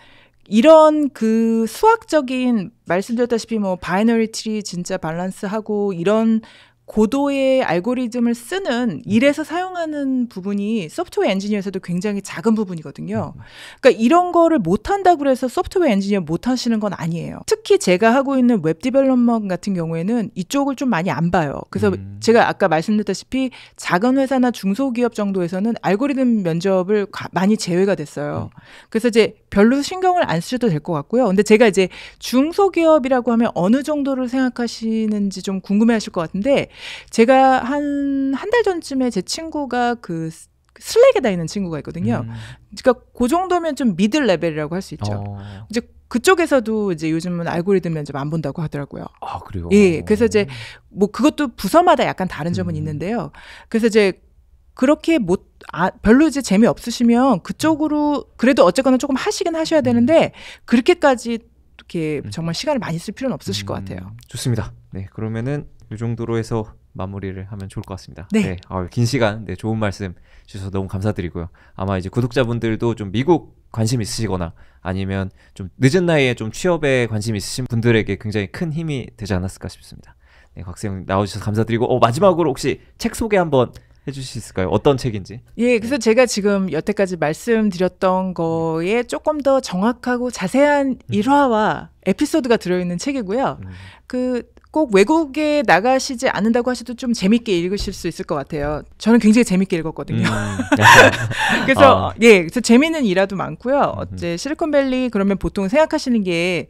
이런 그 수학적인 말씀드렸다시피 뭐 바이너리 트리 진짜 밸런스하고 이런 고도의 알고리즘을 쓰는 일에서 사용하는 부분이 소프트웨어 엔지니어에서도 굉장히 작은 부분이거든요. 그러니까 이런 거를 못한다고 해서 소프트웨어 엔지니어 못하시는 건 아니에요. 특히 제가 하고 있는 웹 디벨롭먼트 같은 경우에는 이쪽을 좀 많이 안 봐요. 그래서 제가 아까 말씀드렸다시피 작은 회사나 중소기업 정도에서는 알고리즘 면접을 많이 제외가 됐어요. 그래서 이제 별로 신경을 안 쓰셔도 될 것 같고요. 근데 제가 이제 중소기업이라고 하면 어느 정도를 생각하시는지 좀 궁금해하실 것 같은데 제가 한 달 전쯤에 제 친구가 그 슬랙에 다니는 친구가 있거든요. 그러니까 그 정도면 좀 미들 레벨이라고 할 수 있죠. 이제 그쪽에서도 이제 요즘은 알고리즘 면접 안 본다고 하더라고요. 아, 그래요? 예. 그래서 이제 뭐 그것도 부서마다 약간 다른 점은 있는데요. 그래서 이제 그렇게 별로 이제 재미없으시면 그쪽으로 그래도 어쨌거나 조금 하시긴 하셔야 되는데 그렇게까지 이렇게 정말 시간을 많이 쓸 필요는 없으실 것 같아요. 좋습니다. 네, 그러면은 이 정도로 해서 마무리를 하면 좋을 것 같습니다. 네. 긴 시간, 좋은 말씀 주셔서 너무 감사드리고요. 아마 이제 구독자분들도 좀 미국 관심 있으시거나 아니면 좀 늦은 나이에 좀 취업에 관심 있으신 분들에게 굉장히 큰 힘이 되지 않았을까 싶습니다. 네, 곽세영 나와주셔서 감사드리고 마지막으로 혹시 책 소개 한번 해주실 수 있을까요? 어떤 책인지? 예, 그래서 제가 지금 여태까지 말씀드렸던 거에 조금 더 정확하고 자세한 일화와 에피소드가 들어있는 책이고요. 꼭 외국에 나가시지 않는다고 하셔도 좀 재밌게 읽으실 수 있을 것 같아요. 저는 굉장히 재밌게 읽었거든요. 그래서 그래서 재밌는 일화도 많고요. 어째 실리콘밸리 그러면 보통 생각하시는 게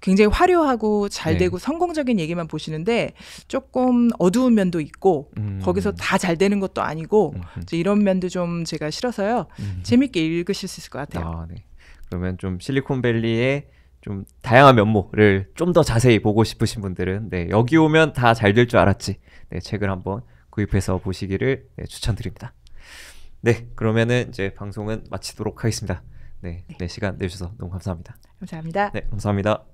굉장히 화려하고 잘 되고 성공적인 얘기만 보시는데 조금 어두운 면도 있고 거기서 다 잘 되는 것도 아니고 이런 면도 좀 제가 싫어서요. 재밌게 읽으실 수 있을 것 같아요. 네. 그러면 좀 실리콘밸리의 좀 다양한 면모를 좀 더 자세히 보고 싶으신 분들은 여기 오면 다 잘 될 줄 알았지. 책을 한번 구입해서 보시기를 추천드립니다. 네, 그러면은 이제 방송은 마치도록 하겠습니다. 네, 시간 내주셔서 너무 감사합니다. 감사합니다. 네, 감사합니다.